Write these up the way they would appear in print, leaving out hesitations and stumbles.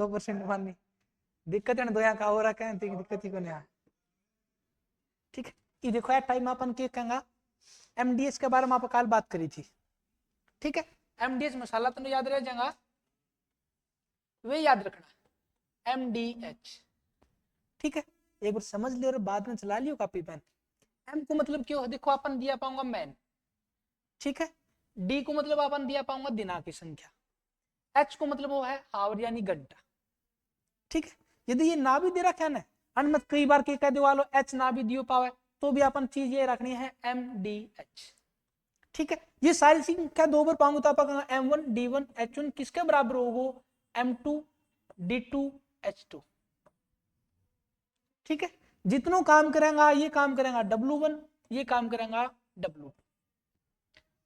2% माननी दिक्कत है ना, दो यहाँ का हो रखा है दिक्कत ही को नहीं। ठीक है, ये देखो यार टाइम अपन के कहेंगे एमडीएच के बारे में आप कल बात करी थी। ठीक है, एमडीएच मसाला तो याद रह जाएगा, वे याद रखना एमडीएच। ठीक है, एक बार समझ लियो और बाद में चला लियो कॉपी पेन। एम को मतलब क्यों देखो अपन दिया पाऊंगा मैन। ठीक है, डी को मतलब अपन दिया पाऊंगा दिना की संख्या, एच को मतलब वो है आवर यानी घंटा। ठीक है, यदि ये ना भी दे रखा है ना, अनमत कई बार के कह दो वालो एच ना भी दियो पावे, तो भी अपन चीज ये रखनी है एम डी एच। ठीक है, ये सारी संख्या दो बार पाऊंगा तो आप M1 D1 H1 किसके बराबर होगो, M2 D2 H2। ठीक है, जितनों काम करेंगा ये काम करेंगा W1, ये काम करेंगा W2।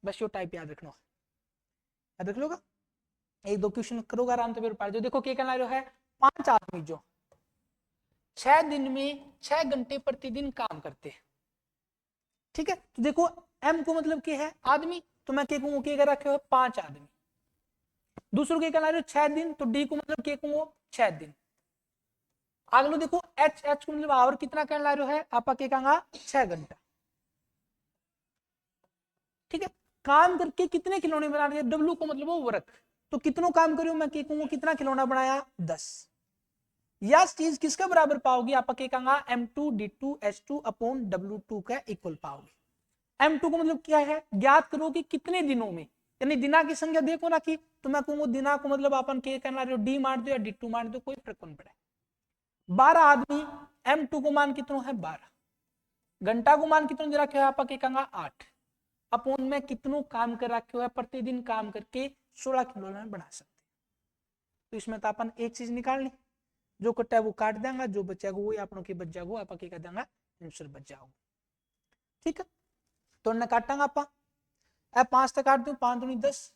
बस यो टाइप याद रखना, याद रख लोगा। एक दो क्वेश्चन करोगा आराम से पढ़ जो। देखो क्या कहना है, 5 आदमी जो 6 दिन में 6 घंटे प्रतिदिन काम करते हैं। ठीक है, तो देखो एम को मतलब क्या है आदमी, तो मैं क्या कहूँ क्या रखे हो 5 आदमी। दूसरों के कहना 6 दिन, तो डी को मतलब क्या कहूँ 6 दिन। अगलो देखो एच को मतलब आवर कितना कहना है, आप क्या कहेंगे 6 घंटा। ठीक है, काम करके कितने खिलौने बना रहे, डब्ल्यू को मतलब वो वर्क, तो कितनों काम करो मैं क्या कहूँ कितना खिलौना बनाया 10। यह चीज किसका बराबर पाओगे, आप क्या कहेंगे M2 D2 H2 upon W2 का इक्वल पाओगे। M2 को मतलब क्या है, ज्ञात करो कि कितने दिनों में, यानी दिना की संख्या देखो ना कि, तो मैं कहूंगा दिना को मतलब अपन क्या करना रहे हो, डी मार दो या D2 मार दो, कोई फर्क नहीं पड़े। 12 आदमी, M2 को मान कितना है 12, घंटा को मान कितना रखे हो आप क्या कहेंगे 8, अपॉन में कितनों काम कर रखे हो प्रतिदिन काम करके 16 खिलौना बना सकते। तो इसमें तो अपन एक चीज निकालनी, जो कटा है वो काट देंगे, जो बचेगा वो अपनों की बच जाएगा, आप क्या कर देंगे आंसर बच जाओगे। ठीक है, तो न काटांगे आप 5 तक काट दो, 5 दूनी 10।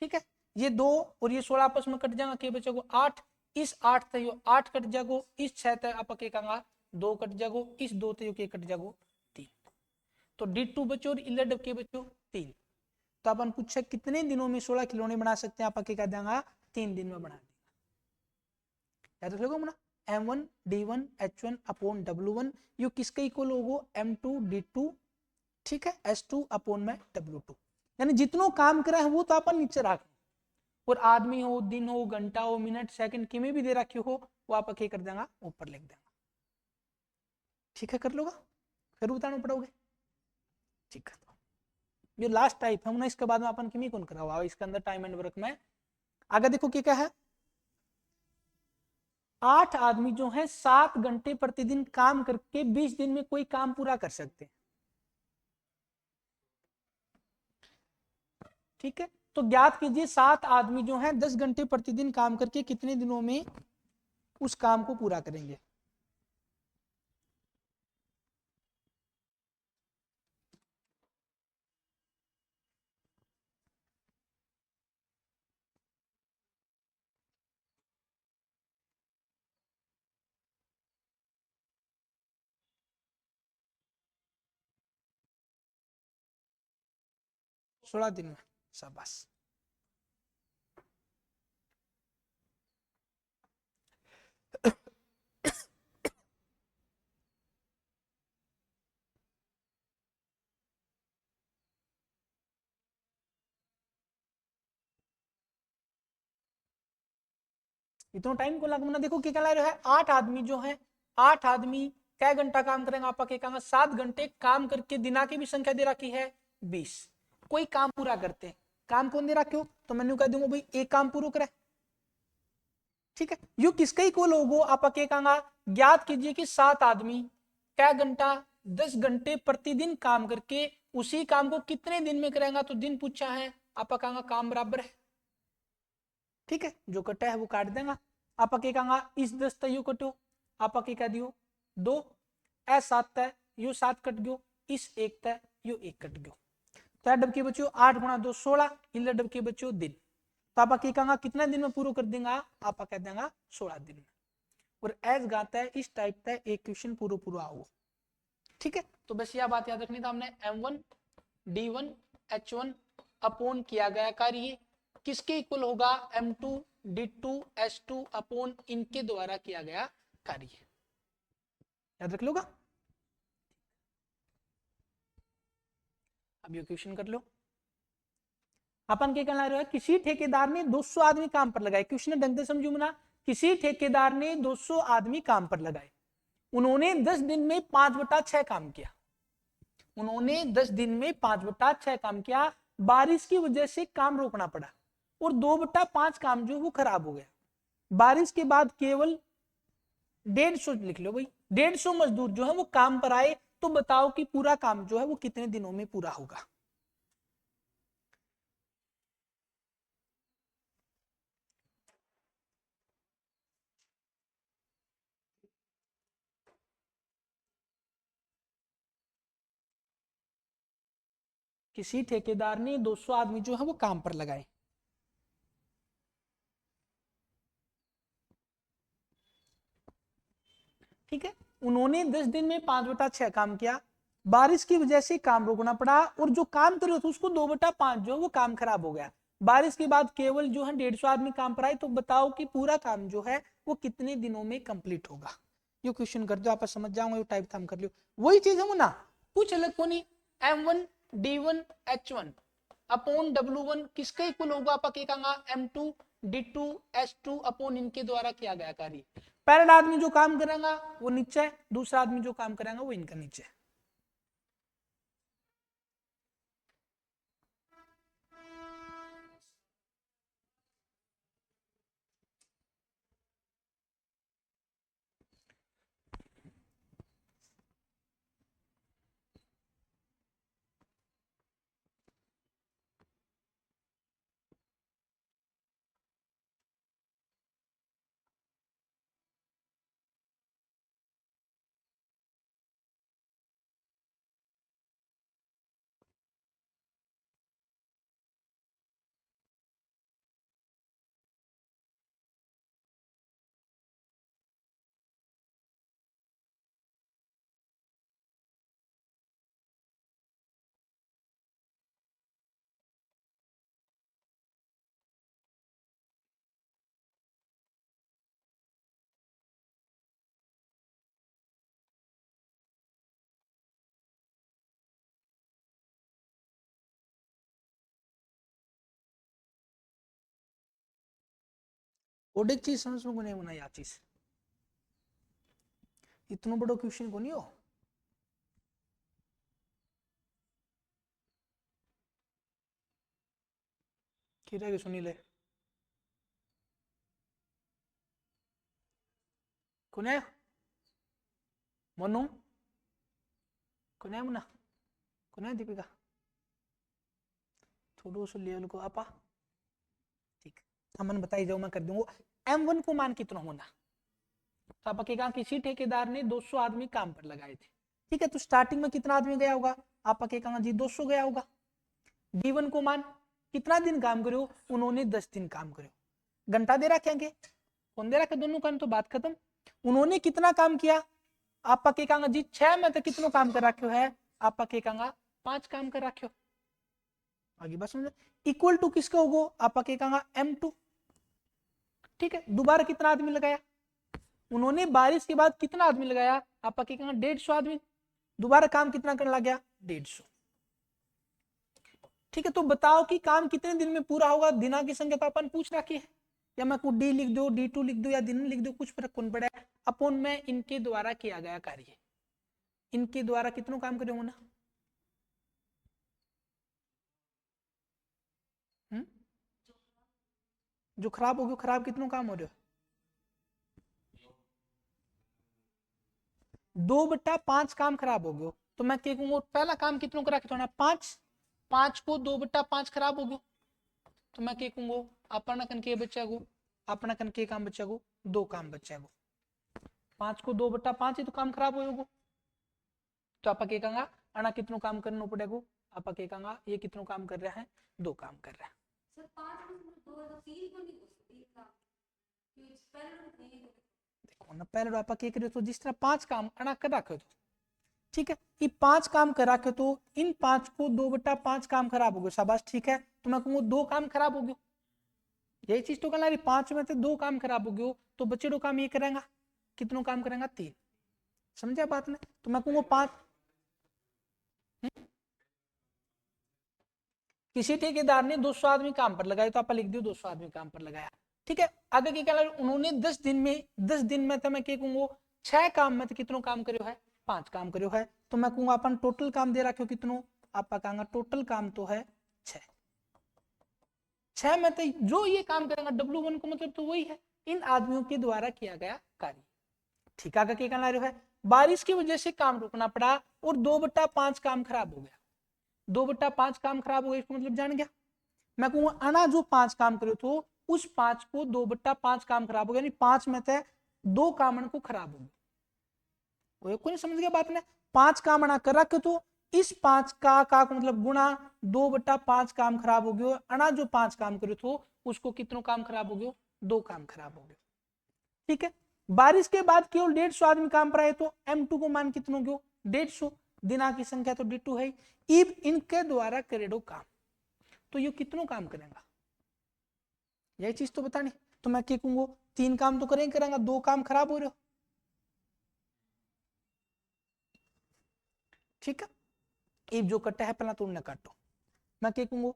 ठीक है, ये 2 और ये 16 आपस में कट जाएगा, क्या बचेगा 8। इस 8 तक 8 कट जाएगा, इस 6 तक आप क्या कहेंगे 2 कट जाएगा, इस 2 तक क्या कट जाएगा 3। तो D2 बचो और 11 के बचो 3। तो अपन पूछे कितने दिनों में 16 खिलौने बना सकते हैं, आप क्या कह देंगे 3 दिन में बना देंगे। याद रख लो ना, M1 D1 H1 upon W1 यो किसके इक्वल होगा M2 D2, ठीक है, S2 अपॉन में W2। यानी जितनों काम करा है वो तो अपन नीचे रख, और आदमी हो, दिन हो, घंटा हो, मिनट, सेकंड किमें भी दे रखी हो, वो आप क्या कर देंगे ऊपर लिख देंगे। ठीक है, कर लोगा, फिर बताना पड़ोगे। ठीक है, ये लास्ट टाइप है ना, इसके बाद में अपन किमी कौन करा हुआ इसके अंदर टाइम एंड वर्क में। आगे देखो क्या है, 8 आदमी जो है 7 घंटे प्रतिदिन काम करके 20 दिन में कोई काम पूरा कर सकते हैं। ठीक है, तो ज्ञात कीजिए 7 आदमी जो है 10 घंटे प्रतिदिन काम करके कितने दिनों में उस काम को पूरा करेंगे। सोलह दिन में, शाबाश। इतना टाइम को लगना, देखो क्या कह रहा है 8 आदमी जो है, 8 आदमी क्या घंटा काम करेंगे, आप क्या कहेंगे 7 घंटे काम करके दिना की भी संख्या दे रखी है 20, कोई काम पूरा करते हैं। काम कौन दे रखे हो, तो मैंने कह दूंगा भाई एक काम पूरा करे। ठीक है, यू किसका इक्वल होगो, आप क्या कहेंगे ज्ञात कीजिए कि 7 आदमी क्या घंटा 10 घंटे प्रतिदिन काम करके उसी काम को कितने दिन में करेंगे, तो दिन पूछा है, आप कहेंगे काम बराबर है। ठीक है, जो कटा है वो काट देगा, आप क्या कहेंगे इस 10 तक यू कटो, आप क्या कह दियो 2, ए 7 तय यू 7 कट गयो, इस 1 तय यू 1 कट गयो, तो डब के बच्चों 8 गुणा 2 16, इन डब के बच्चों दिन, तो आप क्या कहेंगे कितना दिन में पूरा कर देंगे, आप कह देंगे 16 दिन में। और एज गाता है इस टाइप का एक क्वेश्चन पूरा पूरा आओ। ठीक है, तो बस यह बात याद रखनी था हमने, M1 D1 H1 अपॉन किया गया कार्य किसके इक्वल होगा M2 D2S2 अपॉन इनके द्वारा किया गया कार्य। याद रख लोगा। अब ये क्वेश्चन कर लो। अपन क्या कहना रहे हो, किसी ठेकेदार ने 200 आदमी काम पर लगाए। क्वेश्चन ढंग से समझू ना, किसी ठेकेदार ने 200 आदमी काम पर लगाए, उन्होंने 10 दिन में 5/6 काम किया। उन्होंने 10 दिन में 5/6 काम किया। बारिश की वजह से काम रोकना पड़ा और 2/5 काम जो वो खराब हो गया। बारिश के बाद केवल 150 लिख लो भाई, 150 मजदूर जो है वो काम पर आए। तो बताओ कि पूरा काम जो है वो कितने दिनों में पूरा होगा। किसी ठेकेदार ने 200 आदमी जो है वो काम पर लगाए। ठीक है, उन्होंने 10 दिन में 5/6 काम किया। बारिश की वजह से काम रोकना पड़ा और जो काम कर रहे थे उसको 2/5 जो वो काम खराब हो गया। बारिश के बाद केवल जो है 150 आदमी काम पर आए। तो बताओ कि पूरा काम जो है वो कितने दिनों में कंप्लीट होगा। ये क्वेश्चन कर दो, आप समझ जाओगे, टाइप थम कर लियो। वही चीज है ना, कुछ अलग को नहीं। M1 D1 H1 upon W1 किसके इक्वल होगा, आप कहेगा M2 D2 S2 अपॉन इनके द्वारा किया गया कार्य। पहला आदमी जो काम करेगा वो नीचे है, दूसरा आदमी जो काम करेगा वो इनका नीचे है। और एक चीज समझ में नहीं होना, या चीज इतना बड़ो क्वेश्चन को नहीं हो। किरा के सुनी ले कोने मनु कोने मुना कोने दीपिका थोड़ा सा ले को आपा। ठीक, हमन बताई जाओ, मैं कर दूंगा। M1 को मान कितना होना, तो आप कहेगा किसी ठेकेदार ने 200 आदमी काम पर लगाए थे। ठीक है, तो स्टार्टिंग में कितना आदमी गया होगा, आप कहेगा जी 200 गया होगा। D1 को मान कितना दिन काम करो, उन्होंने 10 दिन काम करो। घंटा दे रखेंगे, कौन दे रखा, दोनों काम तो बात खत्म। उन्होंने कितना काम किया, आप कहेगा जी 6 में तो कितना काम कर रखे है, आप कहेगा 5 काम कर रखे हो। आगे बात समझ, इक्वल टू किसका होगा, आप कहेगा M2। ठीक है, दोबारा कितना आदमी लगाया, उन्होंने बारिश के बाद कितना आदमी लगाया, आप कहेगा 150 आदमी। दोबारा काम कितना करने लग गया, 150। ठीक है, तो बताओ कि काम कितने दिन में पूरा होगा। दिना की संख्या तो अपन पूछ रखी है, या मैं को D लिख दो, D2 लिख दो, या दिन लिख दो, कुछ फर्क कौन पड़ा है। अपॉन में इनके द्वारा किया गया कार्य, इनके द्वारा कितनों काम करे ना। जो खराब हो गया, खराब कितनों काम हो रहे हो, 2/5 काम खराब हो गयो। तो मैं क्या कहूंगा, पहला काम कितनों करा के थोड़ा 5, 5 को 2/5 खराब हो गयो। तो मैं क्या कहूंगा, अपना कन के बच्चा को, अपना कन के काम बच्चा को, 2 काम बच्चा को। 5 को 2/5 ही तो काम खराब होगा। तो आप क्या कहेंगे, अना कितनों काम करना पड़ेगा, आप क्या कहेंगे ये कितनों काम कर रहा है, 2 काम कर रहा है। देखो ना, पहले आप क्या करो, तो जिस तरह 5 काम अना कर रखे तो ठीक है, ये 5 काम कर रखे तो इन 5 को 2/5 काम खराब हो गए, शाबाश ठीक है। तो मैं कहूंगा 2 काम खराब हो गए। यही चीज तो कहना, 5 में से 2 काम खराब हो गयो तो बचे 2 काम ये करेगा, कितनों काम करेगा 3। समझा बात ने? तो मैं कहूंगा 5। किसी ठेकेदार ने 200 आदमी काम पर लगाए तो आप लिख दियो 200 आदमी काम पर लगाया। ठीक है, आगे की क्या, उन्होंने 10 दिन में तो मैं क्या कहूंगा 6 काम में तो कितनों काम करो है, 5 काम करो है। तो मैं कहूंगा अपन टोटल काम दे रखो कितनों, आप कहेंगे टोटल काम तो है 6। 6 में तो जो ये काम करेगा W1 को मतलब तो वही है, इन आदमियों के द्वारा किया गया कार्य। ठीक है, क्या कहना है, बारिश की वजह से काम रुकना पड़ा और 2/5 काम खराब हो गया। 2/5 काम खराब हो गया, इसको मतलब जान गया। मैं कहूंगा आना जो 5 काम करे तो उस 5 को 2/5 काम खराब हो गया, यानी 5 में से 2 काम को खराब हो गया। कोई समझ गया बात ने? 5 काम अना कर रखे तो इस 5 का मतलब गुणा 2/5 काम खराब हो गया, अना जो 5 काम करे तो उसको कितनों काम खराब हो गया, 2 काम खराब हो गया। ठीक है, बारिश के बाद केवल 150 आदमी काम पर आए तो M2 को मान कितनों गयो 150, दिना की संख्या तो D2 है। इब इनके द्वारा करेडो काम, तो ये कितनों काम करेगा, यही चीज तो बतानी। तो मैं क्या कहूंगा 3 काम तो करेंगे, 2 काम खराब हो रहे हो। ठीक है, इब जो कटा है पहला तो उन्हें काटो। मैं क्या कहूंगा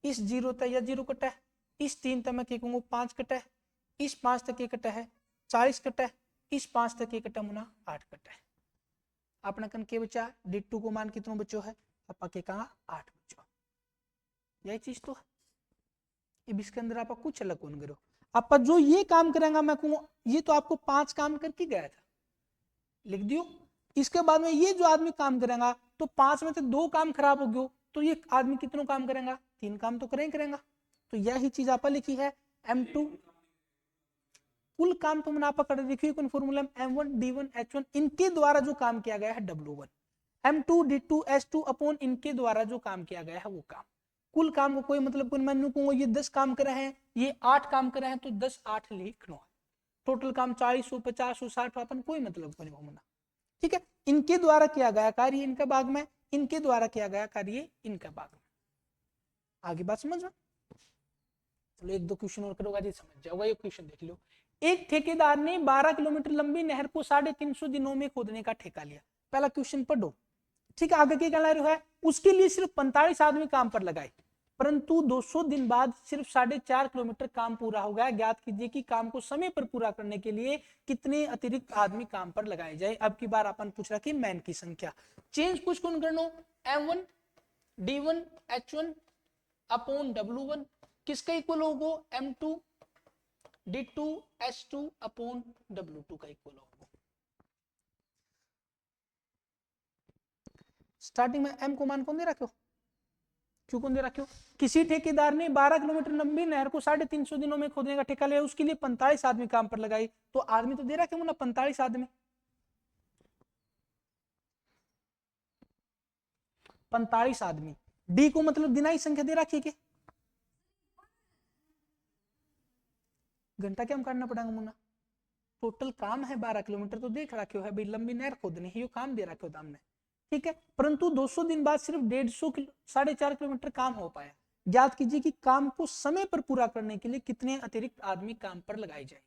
इस 0 तक या 0 कटा है, इस 3 तक मैं क्या कहूंगा 5 कटा है, इस 5 तक ये कटा है 40 कटा है, इस 5 तक ये कटा मुना 8 कटा है। अपना कन के बचा D2 को मान कितनों बचो है, अपा के कहा 8 बचो। यही चीज तो है। अब इसके अंदर आप कुछ अलग कौन करो, आप जो ये काम करेंगे मैं कहूँ ये तो आपको 5 काम करके गया था, लिख दियो। इसके बाद में ये जो आदमी काम करेगा तो 5 में से 2 काम खराब हो गयो, तो ये आदमी कितनों काम करेगा, 3 काम तो करेगा। तो यही चीज आप लिखी है M2। कुल काम तो मैंने आप कर देखिए कौन फॉर्मूला M1 D1 H1 इनके द्वारा जो काम किया गया है W1, M2 D2 S2 upon इनके द्वारा जो काम किया गया है वो काम। कुल काम को कोई मतलब कोई मैं कहूंगा ये 10 काम करे हैं, ये 8 काम करे हैं तो 10 8 लिख लो। टोटल काम 40 हो 50 हो 60 अपन कोई मतलब को नहीं होना। ठीक है, इनके द्वारा किया गया कार्य इनका भाग में, इनके द्वारा किया गया कार्य इनका भाग में। आगे बात समझ में? चलो 1-2 क्वेश्चन और करोगा जी समझ जाओगा। ये क्वेश्चन देख लो, एक ठेकेदार ने 12 किलोमीटर लंबी नहर को 350 दिनों में खोदने का ठेका लिया। पहला क्वेश्चन पढ़ो। ठीक है, आगे क्या कहना है, उसके लिए सिर्फ 45 आदमी काम पर लगाए, परंतु 200 दिन बाद सिर्फ 4.5 किलोमीटर काम पूरा हो गया। ज्ञात कीजिए कि काम को समय पर पूरा करने के लिए कितने अतिरिक्त आदमी काम पर लगाए जाए। अब की बार अपन पूछ रहा कि मैन की संख्या चेंज कुछ कौन करनो, M1 D1 H1 upon W1 किसका इक्वल होगा, M2 D2 S2 upon W2 का इक्वल होगा। स्टार्टिंग में M को मान कौन दे रखो, क्यों कौन दे रखो, किसी ठेकेदार ने 12 किलोमीटर लंबी नहर को 350 दिनों में खोदने का ठेका लिया, उसके लिए 45 आदमी काम पर लगाई। तो आदमी तो दे रखे ना 45 आदमी, 45 आदमी। डी को मतलब दिनाई संख्या दे रखी है, घंटा क्या हम काटना पड़ेगा मुन्ना, टोटल काम है 12 किलोमीटर तो देख रखे हो है भाई, लंबी नहर खोदनी है, ये काम दे रखे हो हमने। ठीक है, परंतु 200 दिन बाद सिर्फ 150 4.5 किलोमीटर काम हो पाया। याद कीजिए कि काम को समय पर पूरा करने के लिए कितने अतिरिक्त आदमी काम पर लगाए जाएंगे।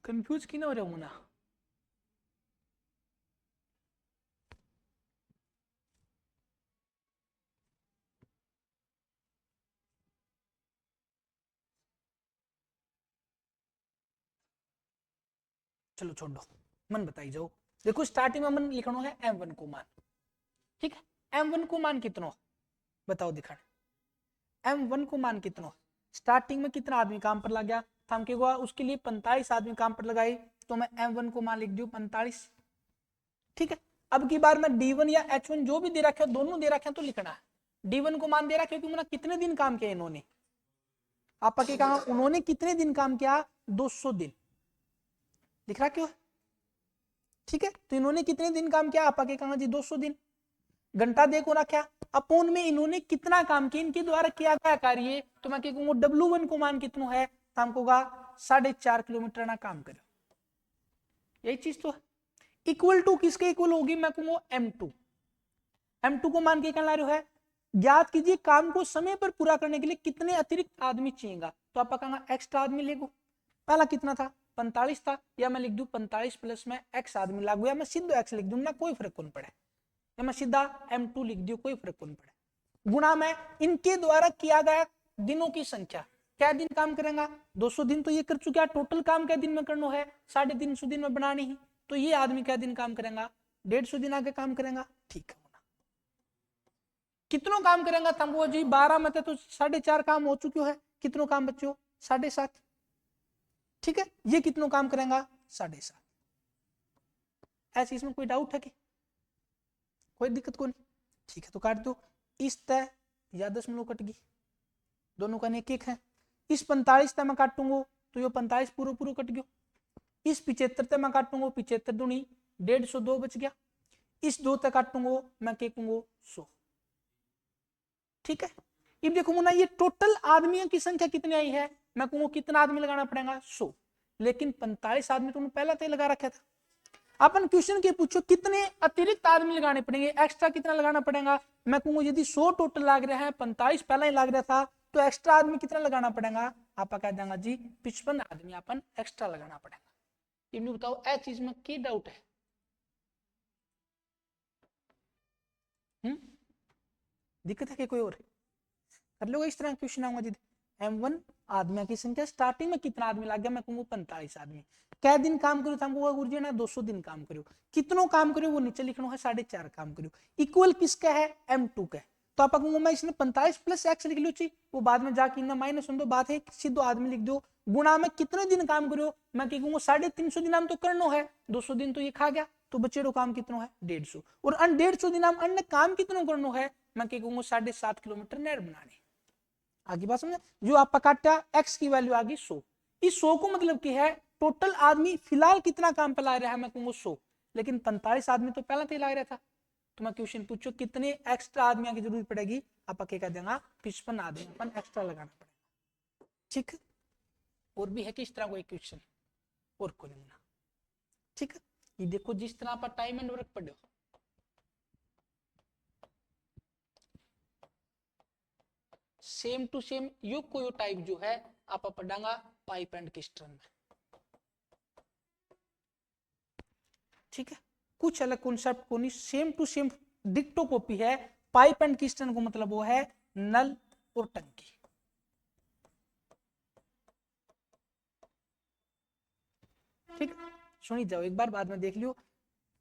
कंफ्यूज क्यों हो रहे हो मुन्ना, चलो छोड़ दो, मन बताई जाओ। देखो स्टार्टिंग में मन लिखना है m1 को मान, ठीक है। m1 को मान कितना बताओ दिखा, m1 को मान कितना, स्टार्टिंग में कितना आदमी काम पर लग गया था, हम क्या उसके लिए 45 आदमी काम पर लगाई, तो मैं m1 को मान लिख दूं 45, ठीक है। अब की बार मैं d1 या h1 जो भी दे रखे दोनों दे रखे तो लिखना है। d1 को मान दे रहा क्योंकि मैंने कितने दिन काम किया इन्होंने, आपा के कहा उन्होंने कितने दिन काम किया, 200 दिन लिख रहा क्यों, ठीक है। तो इन्होंने कितने दिन काम किया, आपा के कहा जी 200 दिन। घंटा देखो ना क्या अपोन में इन्होंने कितना काम किया, इनके द्वारा किया गया कार्य, तो मैं क्या कहूंगा W1 को मान कितना है, तो हमको 4.5 किलोमीटर ना काम करो, यही चीज तो इक्वल टू किसके इक्वल होगी, मैं कहूंगा m2 को मान के क्या ला रहे हो है, ज्ञात कीजिए काम को समय पर पूरा करने के लिए कितने अतिरिक्त आदमी चाहिएगा, तो आप कहेंगे एक्स्ट्रा आदमी ले, पहला कितना था 45 था, या मैं लिख दूं 45 प्लस में x आदमी लागू, या मैं सीधा x लिख दूं ना कोई फर्क नहीं पड़े, या मैं सीधा m2 लिख दूं कोई फर्क नहीं पड़े, गुणा में इनके द्वारा किया गया दिनों की संख्या, क्या दिन काम करेगा 200 दिन तो ये कर चुका, टोटल काम क्या दिन में करना है 350 दिन में बनानी ही, तो ये आदमी क्या दिन काम करेगा 150 दिन आगे काम करेगा, ठीक है। कितनों काम करेगा तंबू जी 12 में तो 4.5 काम हो चुके है, कितनों काम बच्चे 7.5, ठीक है। ये कितनों काम करेगा 7.5, ऐसे इसमें कोई डाउट है कि कोई दिक्कत को नहीं, ठीक है। तो काट दो, इस तय या 10 कट गई, दोनों का एक एक है, इस 45 तय मैं काटूंगा तो ये 45 पूरा पूरा कट गया, इस 75 तय मैं काटूंगा 75 दूनी 150 2 बच गया, इस 2 तय काटूंगा मैं क्या कहूंगा 100, ठीक है। अब देखो ना ये टोटल आदमियों की संख्या कितनी आई है, मैं कहूंगा कितना आदमी लगाना पड़ेगा 100, लेकिन 45 आदमी तुमने पहला तय लगा रखा था। अपन क्वेश्चन के पूछो कितने अतिरिक्त आदमी लगाने पड़ेंगे, एक्स्ट्रा कितना लगाना पड़ेगा, मैं कहूंगा यदि 100 टोटल लग रहा है 45 पहला ही लग रहा था, तो एक्स्ट्रा आदमी कितना लगाना पड़ेगा, आप कह देंगे जी 55 आदमी अपन एक्स्ट्रा लगाना पड़ेगा। इन्हें बताओ ए चीज में क्या डाउट है, दिक्कत है कि कोई और कर लो इस तरह क्वेश्चन आऊंगा जी, m1 आदमियों की संख्या स्टार्टिंग में कितना आदमी लग गया, मैं कहूंगा 45 आदमी, क्या दिन काम करो हमको गुरुजी ना 200 दिन काम करो, कितनों काम करो वो नीचे लिखना है 4.5 काम करो, इक्वल किसका है m2 का, तो आप कहूंगा मैं इसमें 45 प्लस x लिख लो, वो बाद में जाके ना माइनस दो, बात है सीधो आदमी लिख दो, गुणा में कितने दिन काम करो, मैं कहूंगा 350 दिन तो करना है, 200 दिन तो ये खा गया, तो बच्चे काम कितना है 150, और 150 दिन अन्य काम कितना करना है, मैं कहूंगा 7.5 किलोमीटर नहर बनानी, आगे बात समझे, जो आप काटा x की वैल्यू आ गई 100, इस 100 को मतलब की है टोटल आदमी फिलहाल कितना काम पे ला रहा है, मैं कहूंगा 100, लेकिन 45 आदमी तो पहला ला रहा था, तो मैं क्वेश्चन पूछो कितने एक्स्ट्रा आदमियों की जरूरत पड़ेगी, आप क्या कह देंगे 55 आदमी अपन एक्स्ट्रा लगाना पड़ेगा, ठीक। और भी है कि इस तरह कोई क्वेश्चन और कोई नहीं, ठीक है। ये देखो जिस तरह आप टाइम एंड वर्क पढ़ो, सेम टू सेम यो कोई टाइप जो है आप पढ़ांगा पाइप एंड किस्टन में, ठीक है। कुछ अलग कॉन्सेप्ट को नहीं, सेम टू सेम डिक्टो कॉपी है, पाइप एंड किस्टन को मतलब वो है नल और टंकी, ठीक। सुनी जाओ एक बार बाद में देख लियो,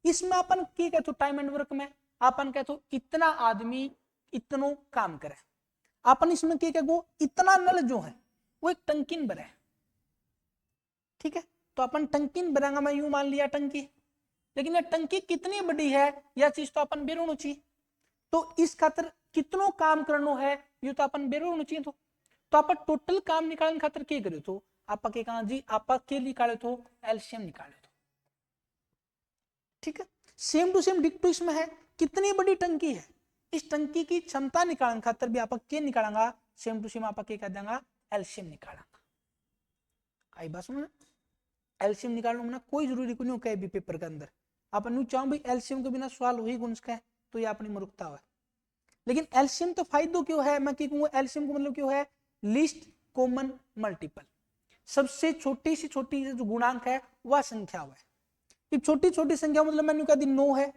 इसमें अपन क्या कहते टाइम एंड वर्क में अपन कहते इतना आदमी इतनो काम करे, अपन इसमें क्या कहते इतना नल जो है वो एक टंकिन भरे, ठीक है। तो अपन टंकिन भरेंगे, मैं यूं मान लिया टंकी, लेकिन ये टंकी कितनी बड़ी है यह चीज तो अपन बेरोनो चाहिए, तो इस खातर कितनो काम करनो है ये तो अपन बेरोनो चाहिए, तो आप टोटल काम निकालने खातर क्या करे, तो आप के कहा जी आप के निकाले तो एलसीएम निकाले तो, ठीक है। सेम टू सेम डिक्टो इसमें है, कितनी बड़ी टंकी है, इस टंकी की क्षमता निकालने खातर भी आप क्या निकालेंगा, सेम टू सेम आप क्या कह देंगे एलसीएम निकालेंगा, आई बात समझ, एलसीएम निकालना ना कोई जरूरी को नहीं कहे भी पेपर के अंदर, आप चाहो भाई एलसीएम के बिना सवाल हो ही गुंज का है, तो ये अपनी मूर्खता है, लेकिन एलसीएम तो फायदो क्यों है, मैं कहूंगा एलसीएम को मतलब क्यों है लीस्ट कॉमन मल्टीपल, सबसे छोटी सी छोटी जो गुणांक है वह संख्या है, छोटी छोटी संख्या मतलब मैंने कहा 9 है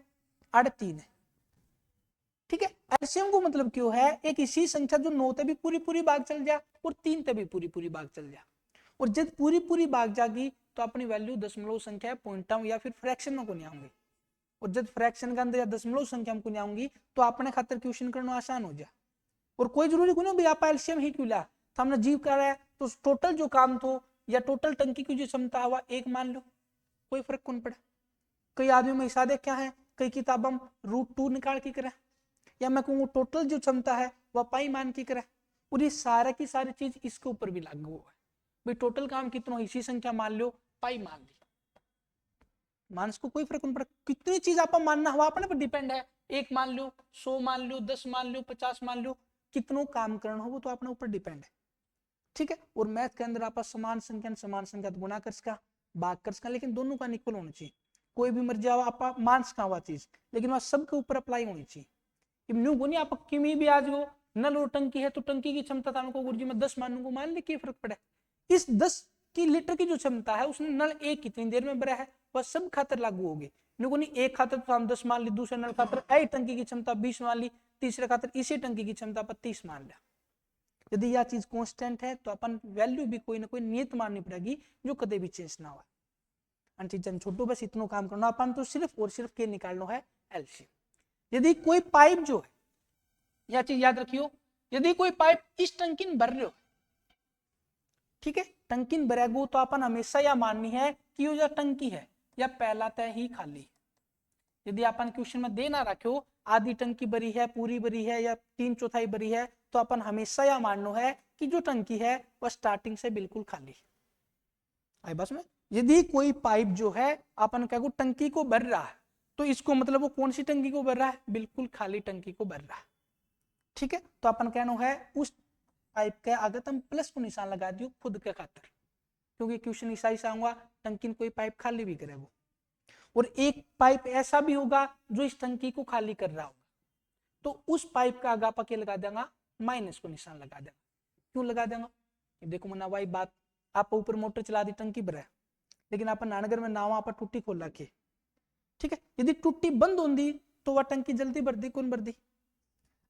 8 3 है, ठीक है। एलसीएम को मतलब क्यों है एक इसी संख्या जो 9 ते भी पूरी पूरी भाग चल जा और 3 ते भी पूरी पूरी भाग चल जा, और जब पूरी पूरी भाग जाएगी तो अपनी वैल्यू दशमलव संख्या पॉइंटम या फिर फ्रैक्शन में को नहीं आऊंगी, और जब फ्रैक्शन के अंदर या दशमलव संख्या में को नहीं आऊंगी तो अपने खातर क्वेश्चन करना आसान हो जाए। और कोई जरूरी को नहीं भाई आप एलसीएम ही क्यों ला, तो हमने जीव कर रहा है तो टोटल जो काम तो या टोटल टंकी की जो क्षमता हुआ एक मान लो, कोई फर्क कौन पड़ा। कई आदमी में इसादे क्या है, कई किताब हम √2 निकाल के करें, या मैं कहूँ टोटल जो क्षमता है वह पाई मान के करें, और ये सारा की सारी चीज इसके ऊपर भी लागू हुआ है। भाई टोटल काम कितना, इसी संख्या मान लो, पाई मान ली, मानस को कोई फर्क नहीं पड़ा। कितनी चीज आप मानना हुआ अपने पर डिपेंड है, 1 मान लो, 100 मान लो, 10 मान लो, 50 मान लो, कितनों काम करना हो वो तो अपने ऊपर डिपेंड है। ठीक है, और मैथ के अंदर आप समान संख्या तो गुना कर सका, भाग कर सका, लेकिन दोनों का इक्वल होना चाहिए। कोई भी मर जाओ आप मान सका हुआ चीज, लेकिन वह सबके ऊपर अप्लाई होनी चाहिए। न्यू को नहीं आप किमी भी आज वो नल और टंकी है तो टंकी की क्षमता था उनको गुरुजी में 10 मानूंगा, मान ली क्या फर्क पड़ा। इस 10 की लीटर की जो क्षमता है उसने नल एक कितनी देर में भरा है वह सब खातर लागू होगी। नहीं एक खातर तो हम 10 मान ली, दूसरे नल खातर आई टंकी की क्षमता 20 मान ली, तीसरे खातर इसी टंकी की क्षमता पर 30 मान लिया। यदि यह चीज कांस्टेंट है तो अपन वैल्यू भी कोई ना कोई नियत माननी पड़ेगी जो कदे भी चेंज ना हो। चीज छोटो बस इतना काम करना अपन तो सिर्फ और सिर्फ के निकालना है एलसीएम। यदि कोई पाइप जो है, यह चीज याद रखियो, यदि कोई पाइप इस टंकी में भर रहे हो, ठीक है, टंकी में भरेगो तो अपन हमेशा यह माननी है कि ये जो टंकी है या पहला तय ही खाली। यदि अपन क्वेश्चन में दे ना रखो आधी टंकी भरी है, पूरी भरी है या 3/4 भरी है, तो अपन हमेशा यह मानना है कि जो टंकी है वह स्टार्टिंग से बिल्कुल खाली है। बस में यदि कोई पाइप जो है अपन क्या टंकी को भर रहा है तो इसको मतलब वो कौन सी टंकी को भर रहा है, बिल्कुल खाली टंकी को भर रहा है। ठीक है, तो अपन कहना है उस पाइप के आगे तुम प्लस को निशान लगा दियो खुद के खातर, क्योंकि क्वेश्चन ऐसा ही होगा टंकी में कोई पाइप खाली भी करे वो, और एक पाइप ऐसा भी होगा जो इस टंकी को खाली कर रहा होगा, तो उस पाइप का आगा पके लगा देगा माइनस को निशान लगा देगा। क्यों लगा देगा, देखो मना भाई बात, आप ऊपर मोटर चला दी टंकी भरा, लेकिन आप नानगर में नावा आप टूटी खोल रखी, ठीक है, यदि टूटी बंद होती तो वह टंकी जल्दी भर दी, कौन भर दी।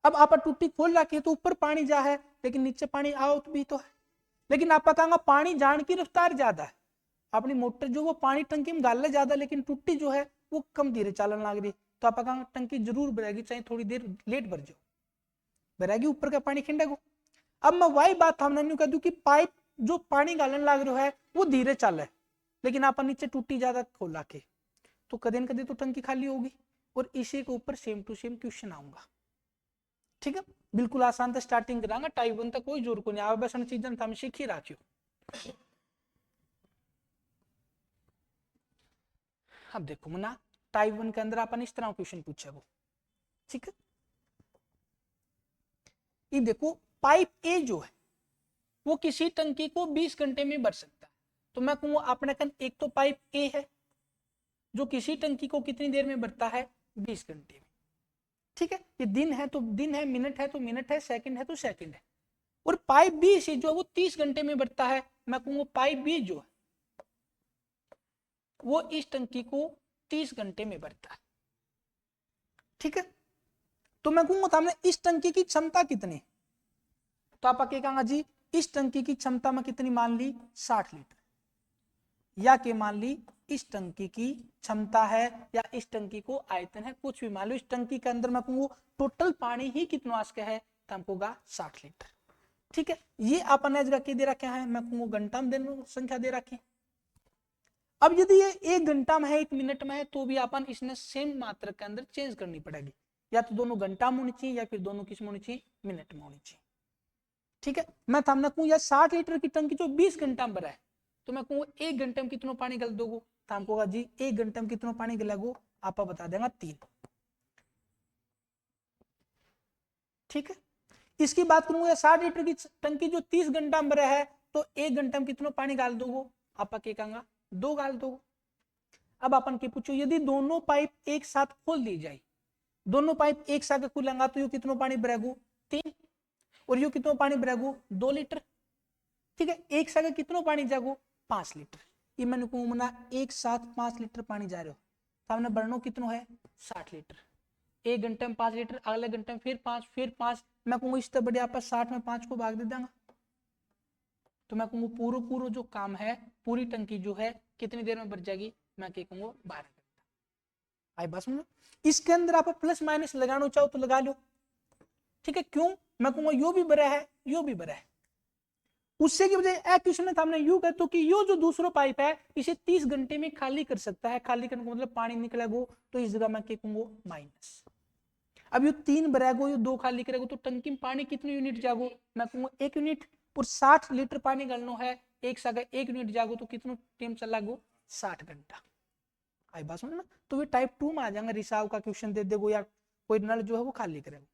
अब आप टूटी खोल रखी है तो ऊपर पानी जा है लेकिन नीचे पानी आओ भी तो है, लेकिन आप कहेंगे पानी जाने की रफ्तार ज्यादा है, अपनी मोटर जो वो पानी टंकी में डाल ले ज्यादा, लेकिन टूटी जो है वो कम धीरे चालन लग रही, तो आप कहेंगे टंकी जरूर भरेगी, चाहे थोड़ी देर लेट भर जाओ, भरेगी ऊपर का पानी खिंडेगो। अब मैं वही बात हमने कह दूं कि पाइप जो पानी गालन लग रहा है वो धीरे चल है, लेकिन आप नीचे टूटी ज्यादा खोला के तो कदे न कदे तो टंकी खाली होगी, और इसी के ऊपर सेम टू सेम क्वेश्चन आऊंगा। ठीक है, बिल्कुल आसान था, स्टार्टिंग करांगा टाइप 1 तक कोई जोर को नहीं आवे, बस हम चीजें हम सीख ही रखियो। अब देखो मना टाइप 1 के अंदर अपन इस तरह क्वेश्चन पूछे वो, ठीक है, ये देखो पाइप ए जो है वो किसी टंकी को 20 घंटे में भर सकता है, तो मैं कहूँ अपने कन एक तो पाइप ए है जो किसी टंकी को कितनी देर में भरता है, 20 घंटे में। ठीक है, ये दिन है तो दिन है, मिनट है तो मिनट है, सेकंड है तो सेकंड है, और पाइप बी से जो है वो 30 घंटे में भरता है, मैं कहूँ पाइप बी जो है वो इस टंकी को 30 घंटे में भरता है। ठीक है, तो मैं कहूंगा हमने इस टंकी की क्षमता कितनी, तो आप क्या कहेंगे जी इस टंकी की क्षमता में कितनी मान ली 60 लीटर, या के मान ली इस टंकी की क्षमता है या इस टंकी को आयतन है, कुछ भी मान लो, इस टंकी के अंदर मैं कहूंगा टोटल पानी ही कितना आज का है, तो हमको 60 लीटर। ठीक है, ये अपन ने जगह दे रखे हैं, मैं कहूंगा घंटा में दिन संख्या दे रखी। अब यदि ये 1 घंटा में है 1 मिनट में है तो भी अपन इसने सेम मात्रा के अंदर चेंज करनी पड़ेगी, या तो दोनों घंटा में होनी चाहिए या फिर दोनों किस में होनी चाहिए, मिनट में होनी चाहिए। ठीक है, मैं थामना कहूँ या 60 लीटर की टंकी जो 20 घंटा में भरा है, तो मैं कहूँ 1 घंटे में कितना पानी गल दोगो, तो हमको कहा जी 1 घंटे में कितना पानी गलेगो, आप बता देगा 3। ठीक है, इसकी बात करूँ या 60 लीटर की टंकी जो 30 घंटा में भरा है तो 1 घंटे में कितना पानी गाल दोगो, आप क्या कहेंगा 2 गाल दोगो। अब अपन के पूछो यदि दोनों पाइप एक साथ खोल दी जाए, दोनों पाइप एक साथ खुलेंगा तो यू कितना पानी भरेगो 3, और यू कितना पानी भरेगो 2 लीटर। ठीक है, एक साथ कितना पानी जागो 5 लीटर, ये मैंने कहूँ मना एक साथ 5 लीटर पानी जा रहे हो, सामने भरनो कितना है 60 लीटर, 1 घंटे में 5 लीटर, अगले घंटे में फिर 5 फिर 5, मैं कहूँ इस तरह बढ़िया आप 60 में 5 को भाग दे देंगे, तो मैं कहूंगा पूरा पूरा जो काम है, पूरी टंकी जो है कितनी देर में भर जाएगी, मैं क्या कहूंगा 12 घंटा। आई बस में इसके अंदर आप प्लस माइनस लगाना चाहो तो लगा लो, ठीक है। क्यों, मैं कहूंगा यो भी बड़ा है, यो भी बड़ा है, उससे की वजह एक क्वेश्चन में हमने यू कहते कि यो जो दूसरा पाइप है इसे 30 घंटे में खाली कर सकता है, खाली करने का मतलब पानी निकलेगा, तो इस जगह मैं क्या कहूंगा माइनस। अब ये 3 बरेगो, ये 2 खाली करेगो तो टंकी में पानी कितने यूनिट जागो, मैं कहूंगा 1 यूनिट, और 60 लीटर पानी डालना है, एक सागर 1 यूनिट जागो तो कितना टाइम चला गो, 60 घंटा। आई बात समझ में। तो ये टाइप 2 में आ जाएगा, रिसाव का क्वेश्चन दे देगो या कोई नल जो है वो खाली करेगा।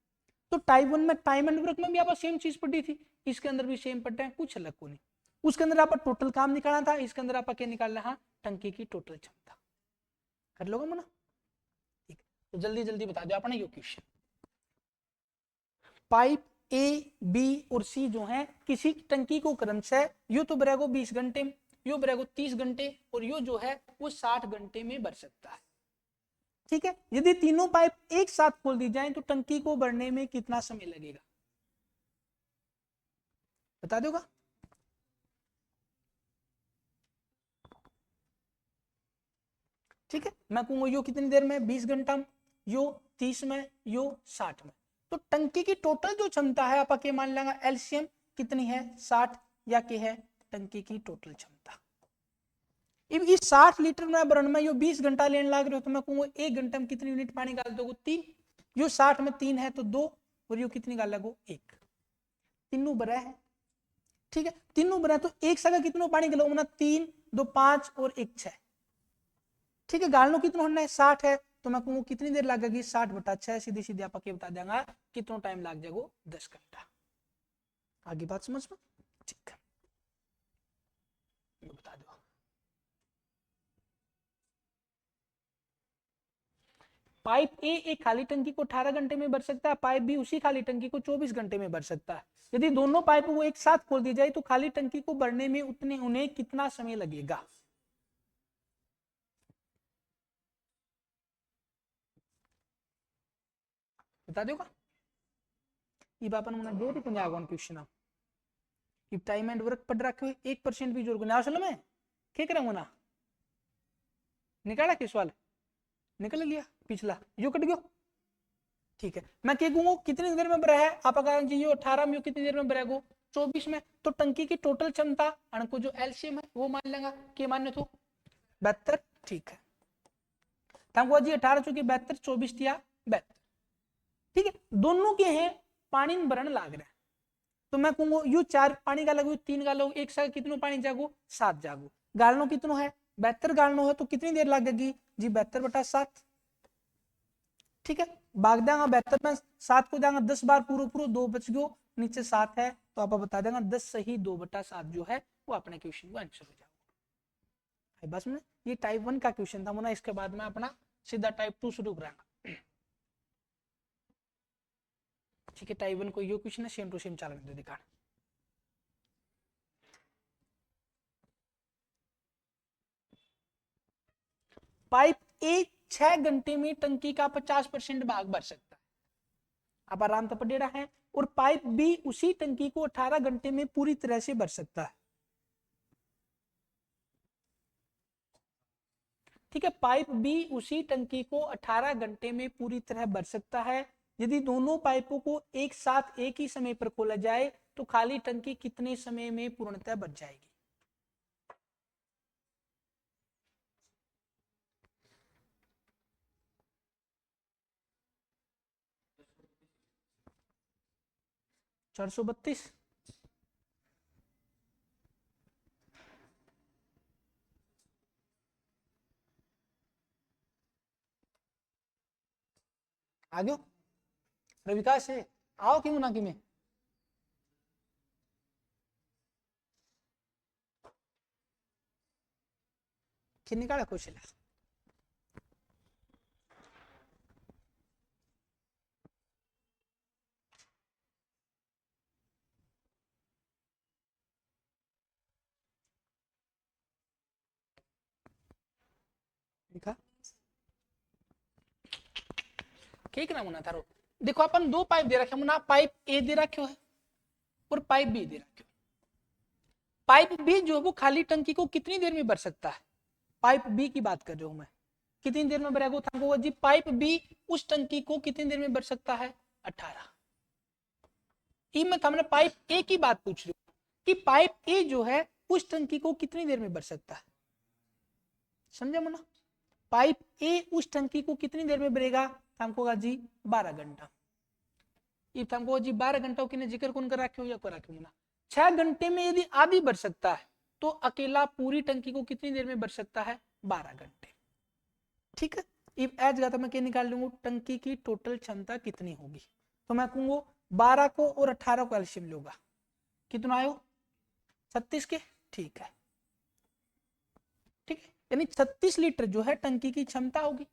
तो टाइप 1 में टाइम एंड वर्क में भी आप सेम चीज पढ़ी थी, इसके अंदर भी सेम पढ़ते हैं, कुछ अलग को नहीं। उसके अंदर आप टोटल काम निकालना था, इसके अंदर आप क्या निकालना है, टंकी की टोटल क्षमता। कर लोगे मना, ठीक। तो जल्दी जल्दी बता दो आपने ये क्वेश्चन। पाइप ए, बी और सी जो है किसी टंकी को क्रमशः यो तो बरेगो 20 घंटे, यो बरेगो 30 घंटे, और यो जो है वो 60 घंटे में भर सकता है, ठीक है। यदि तीनों पाइप एक साथ खोल दी जाए तो टंकी को भरने में कितना समय लगेगा, बता दोगा। ठीक है, मैं कहूंगा यो कितनी देर में, 20 घंटा में, यो 30 में, यो 60 में। तो टंकी की टोटल जो क्षमता है आप क्या मान लेंगे, एलसीएम कितनी है 60, या क्या है टंकी की टोटल क्षमता। इस 60 लीटर में भरन में यो 20 घंटा लेने लग रहे हो, तो मैं कहूंगा 1 घंटे में कितनी यूनिट पानी डाल दोगे, 3। यो 60 में 3 है तो 2, और यो कितनी गाल लगो 1, तीनों बरा है, ठीक है। तीनों बरा तो एक सगा कितना पानी गलो ना, 3 2 5 और 1 6, ठीक है। गालनो कितना होना है 60 है, तो मैं कहूंगा कितनी देर लगेगी 60/6, सीधी सीधी आप बता देंगे कितना टाइम लग जाएगा 10 घंटा। आगे बात समझ में, ठीक है, बता दो। पाइप ए एक खाली टंकी को 18 घंटे में भर सकता है, पाइप बी उसी खाली टंकी को 24 घंटे में भर सकता है। यदि दोनों पाइप को एक साथ खोल दी जाए तो खाली टंकी को भरने में उन्हें कितना समय लगेगा, बता दोगा। ये बापन मुना दो तो पंजाब वन क्वेश्चन कि टाइम एंड वर्क पढ़ रखे 1% भी जोड़ ना असल में क्या करेंगे ना, निकाला कि सवाल निकल लिया पिछला, यो कट गयो, ठीक है। मैं क्या कहूंगा कितनी देर में भरा है, आप अगर जी 18 में कितनी देर में भरेगो 24 में, तो टंकी की टोटल क्षमता अणको जो एलसीएम है वो मान लेंगे, क्या मान्य तो 72, ठीक है। तमको जी 18 चूंकि 72 24 दिया 72, ठीक है। दोनों के हैं पानी में भरण लाग रहा है, तो मैं कहूंगा यू 4 पानी का लगू 3 का लगू, एक साथ कितनों पानी जागो 7 जागो, गालनो कितनो है 72 गालनो है, तो कितनी देर लगेगी जी 72/7, ठीक है। भाग देंगे 72 में 7 को देंगे 10 बार पूरा पूरा 2 बच गयो, नीचे 7 है तो आप बता देंगे 10 सही 2/7 जो है वो अपने क्वेश्चन का आंसर हो जाएगा। बस में ये टाइप 1 का क्वेश्चन था मुना, इसके बाद में अपना सीधा टाइप 2 शुरू कराएंगे, ठीक है। टाइप 1 को ये क्वेश्चन है सेम टू सेम चल दे दिखा। पाइप ए 6 घंटे में टंकी का 50% भाग भर सकता है, आप आराम से पढ़ रहा है, और पाइप बी उसी टंकी को 18 घंटे में पूरी तरह से भर सकता है, ठीक है। पाइप बी उसी टंकी को 18 घंटे में पूरी तरह भर सकता है। यदि दोनों पाइपों को एक साथ एक ही समय पर खोला जाए तो खाली टंकी कितने समय में पूर्णतः भर जाएगी, चार सौ 32, आगे रविकाश से आओ क्यों ना कि में निकाला क्वेश्चन है। देखा ठीक ना मुना थारो, देखो अपन 2 पाइप दे रखे मुना, पाइप ए दे रखे है और पाइप बी दे रखे, पाइप बी जो है वो खाली टंकी को कितनी देर में भर सकता है, पाइप बी की बात कर रहा हूं मैं, कितनी देर में भरेगा हमको जी, पाइप बी उस टंकी को कितनी देर में भर सकता है 18। मैं हमने पाइप ए की बात पूछ रही हूँ कि पाइप ए जो है उस टंकी को कितनी देर में भर सकता है, समझे मुना, पाइप ए उस टंकी को कितनी देर में भरेगा हमको होगा जी 12 घंटा। हमको जी 12 घंटा की जिक्र कौन कर रखे हो या कर रखे मुना, 6 घंटे में यदि आधी भर सकता है तो अकेला पूरी टंकी को कितनी देर में भर सकता है 12 घंटे। ठीक है, इफ एज जाता मैं क्या निकाल लूंगा, टंकी की टोटल क्षमता कितनी होगी, तो मैं कहूंगा 12 को और 18 को एलसीएम लूंगा, कितना आयो 36 के, ठीक है, ठीक है, यानी 36 लीटर जो है टंकी की क्षमता होगी।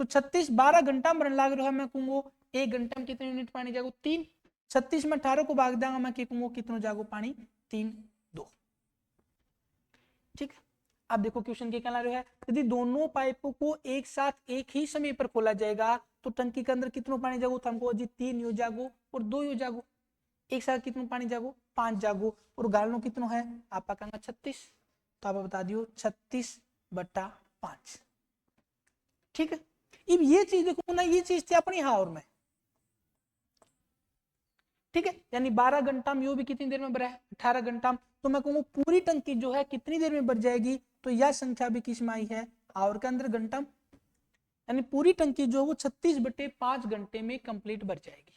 तो 36 12 घंटा में लाग रहा है, मैं कहूंगा 1 घंटा में कितने यूनिट पानी जागो 3, 36 में 18 को भाग देंगे मैं कहूंगा कितना जागो पानी 3 2। ठीक है, अब देखो क्वेश्चन क्या कहला रहा है, यदि दोनों पाइपों को एक साथ एक ही समय पर खोला जाएगा तो टंकी के अंदर कितना पानी जागो, तो हमको जी 3 यो जागो और 2 यो जागो, एक साथ कितना पानी जागो 5 जागो, और गालनो कितना है आप कहेंगे 36, तो आप बता दियो 36/5। ठीक है, अब ये चीज देखो ना, ये चीज थी अपनी हावर में, ठीक है, यानी 12 घंटा में यो भी कितनी देर में भरा है 18 घंटा में, तो मैं कहूंगा पूरी टंकी जो है कितनी देर में भर जाएगी, तो यह संख्या भी किस में आई है आवर के अंदर घंटा में, यानी पूरी टंकी जो है वो 36/5 घंटे में कंप्लीट भर जाएगी।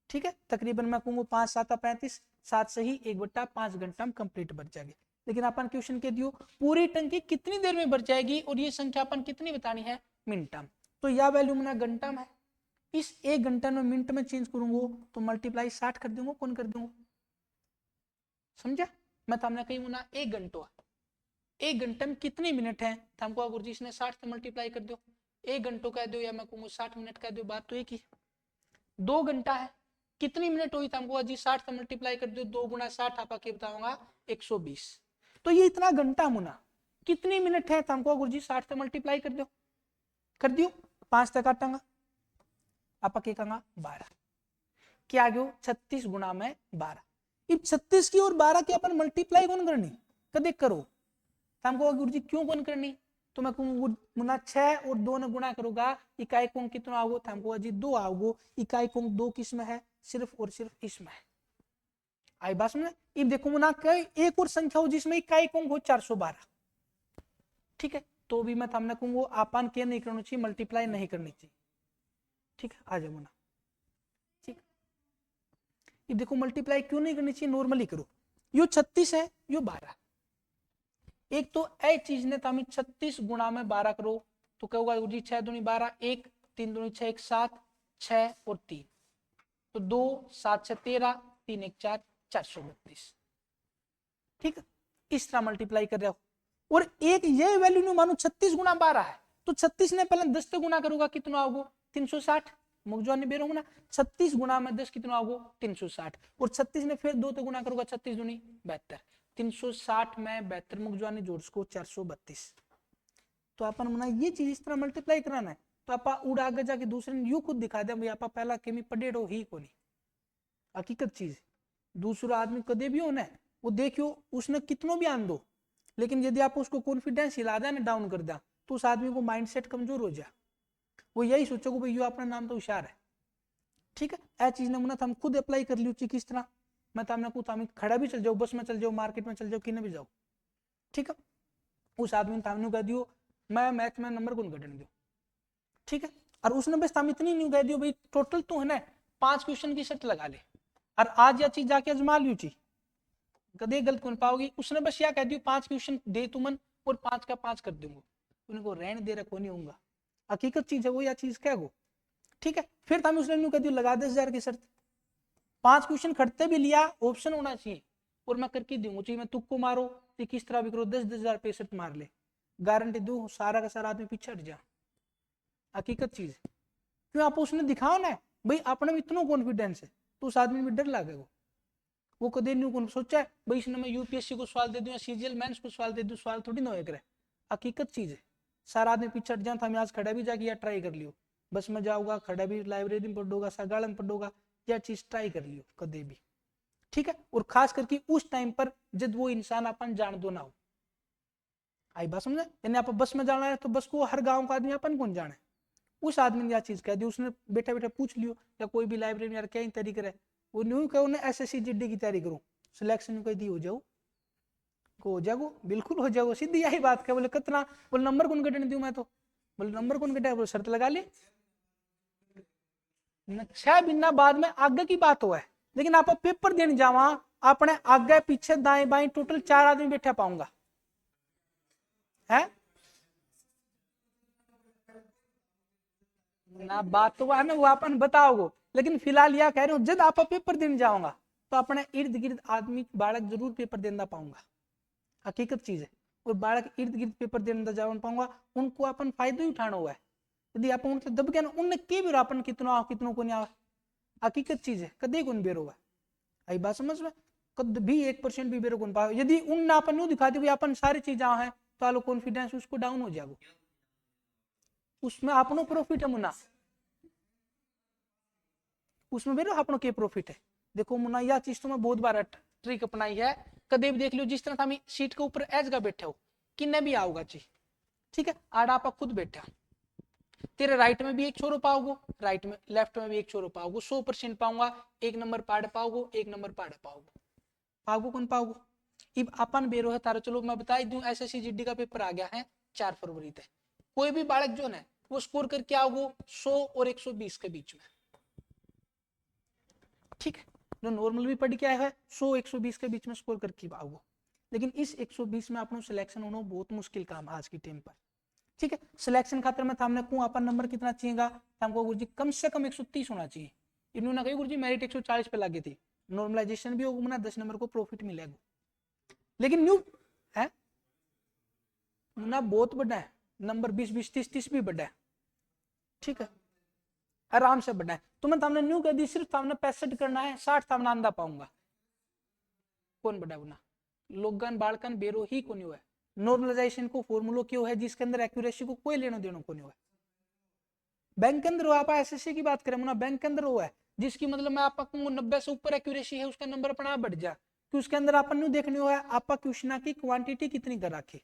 ठीक है, तकरीबन मैं कहूंगा 5 7 35, 7 से ही 1/5 घंटा में कंप्लीट भर जाएगी। लेकिन अपन क्वेश्चन के दियो पूरी टंकी कितनी देर में भर जाएगी और ये संख्या अपन कितनी बतानी है मिनटा में, तो यह वैल्यू मेरा घंटा में है, इस 1 घंटा में मिनट में चेंज करूंगा तो मल्टीप्लाई 60 कर दूंगा, कौन कर दूंगा, समझा, मैं तो हमने कही मुना 1 घंटा, 1 घंटे में कितने मिनट है, तो हमको गुरु जी ने 60 से मल्टीप्लाई कर दो, 1 घंटों कह दो या मैं कहूंगा 60 मिनट कह दो, बात तो एक ही। 2 घंटा है, कितनी मिनट हुई, तो हमको जी 60 से मल्टीप्लाई कर दो, 2 गुना 60 आपका क्या बताऊंगा 120, तो ये इतना घंटा मुना कितनी मिनट है, तो हमको गुरु जी 60 से मल्टीप्लाई कर दो, कर दियो 5 तक काटांगा आप क्या कहेंगा 12, क्या आ गया 36 गुना में 12, इब 36 की और 12 की अपन मल्टीप्लाई कौन करनी, कदे करो, हमको गुरु जी क्यों कौन करनी, तो मैं मुना 6 और 2 ने गुणा करूंगा, इकाई कोण कितना आओगे, तो हमको जी 2 आओगे, इकाई कोण 2 किस में है सिर्फ और सिर्फ इसमें है, आई बात में। इब देखो मुना एक और संख्या हो जिसमें इकाई कोण हो 412, ठीक है, तो भी मैं हमने कहूंगा आपन क्या नहीं करना चाहिए, मल्टीप्लाई नहीं करनी चाहिए, ठीक है, आ जाओ मुना, ठीक, ये देखो मल्टीप्लाई क्यों नहीं करनी चाहिए, नॉर्मली करो, यो 36 है यो 12, एक तो ए चीज ने तामी 36 गुणा में 12 करो, तो क्या होगा जी 6 दूनी 12, 1 3 दूनी 6 1 7 6 और 3, तो 2 7 6 13 3 1 4 432, ठीक है, इस तरह मल्टीप्लाई कर रहे हो, और एक ये वैल्यू नहीं मानो 36 गुणा 12 है, तो 36 ने पहले 10 से गुणा करूंगा कितना आओगे 360, मुझे नहीं बेरो ना, 36 गुणा में 10 कितना आओगे 360, और 36 ने फिर 2 से गुणा करूंगा 36 दूनी 72, 360 में 72 मुखजवानी जोड़ को 432, तो अपन मना ये चीज इस तरह मल्टीप्लाई कराना है, तो आप उड़ा आगे जाके दूसरे ने यू खुद दिखा दे भाई आप पहला केमी पढ़ेड़ो ही को नहीं, हकीकत चीज दूसरा आदमी कदे भी होना है वो देखियो उसने कितनों भी आन दो, लेकिन यदि आप उसको कॉन्फिडेंस हिला दें ना डाउन कर दें तो उस आदमी को माइंडसेट कमजोर हो जाए, वो यही सोचोगे भाई यो अपना नाम तो होशियार है, ठीक है, ऐ चीज नमूना हम खुद अप्लाई कर लियो किस तरह, मैं तो कुछ खड़ा भी चल जाओ, बस में चल जाओ, मार्केट में चल जाओ, किने भी जाओ, ठीक है, उस आदमी ने तामने कह दियो मैं मैथ में नंबर कौन घटने दो, ठीक है, और उसने बस ताम इतनी नहीं कह दियो भाई टोटल तो है ना 5 क्वेश्चन की शर्त लगा ले, और आज यह चीज जाके अजमा लियो ची कदे गलत कौन पाओगी, उसने बस यह कह दियो 5 क्वेश्चन दे तुमन और 5 का 5 कर दूंगा, उनको रहने दे रखो नहीं होगा, हकीकत चीज है वो या चीज क्या गो, ठीक है, फिर ताम उसने कह दियो लगा 10,000 की शर्त, 5 क्वेश्चन खटते भी लिया ऑप्शन होना चाहिए, और मैं करके दूंगा चाहिए मैं तुक्को मारो कि किस तरह भी करो 10,000 पे शर्त मार ले, गारंटी दू सारा का सारा आदमी पीछे हट जा, हकीकत चीज क्यों आप उसने दिखाओ ना भाई अपने में इतना कॉन्फिडेंस है तो उस आदमी में डर लगेगा, वो कदे नहीं सोचा है भाई इसने मैं यूपीएससी को सवाल दे दूं या सीजीएल मेंस को सवाल दे दूं, सवाल थोड़ी ना होएगा, हकीकत चीज है, सारा आदमी पीछे हट जाता, मैं आज खड़ा भी जाके या ट्राई कर लियो, बस में जाऊंगा खड़ा भी लाइब्रेरी में पढ़ूंगा सगाड़ में पढ़ूंगा, यह चीज ट्राई कर लियो कदे भी, ठीक है, और खास करके उस टाइम पर जब वो इंसान अपन जान दो ना हो। आई बात समझे? यानी आप बस में जाना है तो बस को हर गांव का आदमी अपन कौन जाना है, उस आदमी ने यह चीज कह दी, उसने बैठा बैठा पूछ लियो या कोई भी लाइब्रेरी में यार क्या तैयारी करे, वो न्यू कहो ना एसएससी जीडी की तैयारी करो, सिलेक्शन कह दी हो जाओ को हो जाओ, बिल्कुल हो जाओ, सीधी यही बात है। बोले कितना, बोले नंबर कौन कटने दूं मैं, तो बोले नंबर कौन कटे, बोले शर्त लगा ले, छह बिना बाद में आगे की बात हुआ है। लेकिन आप पेपर देने जावा, अपने आगे पीछे दाएं बाएं टोटल 4 आदमी बैठा पाऊंगा है ना, बात तो है ना, वो अपन बताओगे। लेकिन फिलहाल यह कह रहे हो जब आप पेपर देने जाऊंगा तो अपने इर्द गिर्द आदमी बालक जरूर पेपर देना पाऊंगा, हकीकत चीज है। और बालक इर्द गिर्द पेपर देने जा पाऊंगा, उनको अपन फायदा ही उठाना हुआ है। यदि आप उनसे दब गया ना, उनने के भी अपन कितना कितनों को नहीं आवा, हकीकत चीज है, कदे कौन बेरो हुआ। आई बात समझ में, कद भी 1% भी बेरो कौन पाओ। यदि उन अपन नु दिखाती हुई अपन सारी चीज है तो आलो कॉन्फिडेंस उसको डाउन हो जाएगा, उसमें अपनो प्रॉफिट है मुना, उसमें बेरो अपनो के प्रॉफिट है। देखो मुना यह चीज तो मैं बहुत बार ट्रिक अपनाई है, कदे भी देख लियो, जिस तरह हम सीट के ऊपर एज का बैठे हो किन्ने भी आओगा चीज, ठीक है, आड़ा आप खुद बैठा, तेरे राइट में भी एक छोरो पाओगे, राइट में लेफ्ट में भी एक छोरो पाओगे, 100% पाऊंगा, एक नंबर पाड़ पाओगे, एक नंबर पाड़ पाओगे, पाओगे कौन पाओगे। इब अपन बेरो है तारा, चलो मैं बता दूं एसएससी जीडी का पेपर आ गया है 4 फरवरी तक, कोई भी बालक जो है वो स्कोर करके आओगे 100 और 120 के बीच में, ठीक है, जो नॉर्मल भी पढ़ के आया है 100-120 के बीच में स्कोर करके आओगे। लेकिन इस 120 में अपनों सिलेक्शन होना बहुत मुश्किल काम आज की टाइम पर, ठीक है। सिलेक्शन खातर में हमने को अपन नंबर कितना चाहिएगा, हमको गुरुजी कम से कम 130 होना चाहिए। इन्होंने कही गुरुजी मेरिट 140 पे लगी थी, नॉर्मलाइजेशन भी होगा ना 10 नंबर को प्रॉफिट मिलेगा। लेकिन न्यू है ना, बहुत बड़ा है नंबर, 20-20 30-30 भी बड़ा है, ठीक है, आराम से बढ़ना है। तो मैं हमने न्यू कह दी सिर्फ हमने 65 करना है, 60 हमने आंदा पाऊंगा, कौन बड़ा होना, लोगन बालकन बेरो ही को नहीं हुआ है। नॉर्मलाइजेशन को फॉर्मूला क्यों है जिसके अंदर एक्यूरेसी को कोई लेना देना को नहीं हुआ है। बैंक के अंदर आप एसएससी की बात करें ना, बैंक के अंदर हुआ है जिसकी मतलब मैं आपको 90 से ऊपर एक्यूरेसी है, उसका नंबर अपना बढ़ जा, कि उसके अंदर अपन न्यू देखने हुआ है आपका क्वेश्चन की क्वांटिटी कितनी कर रखी,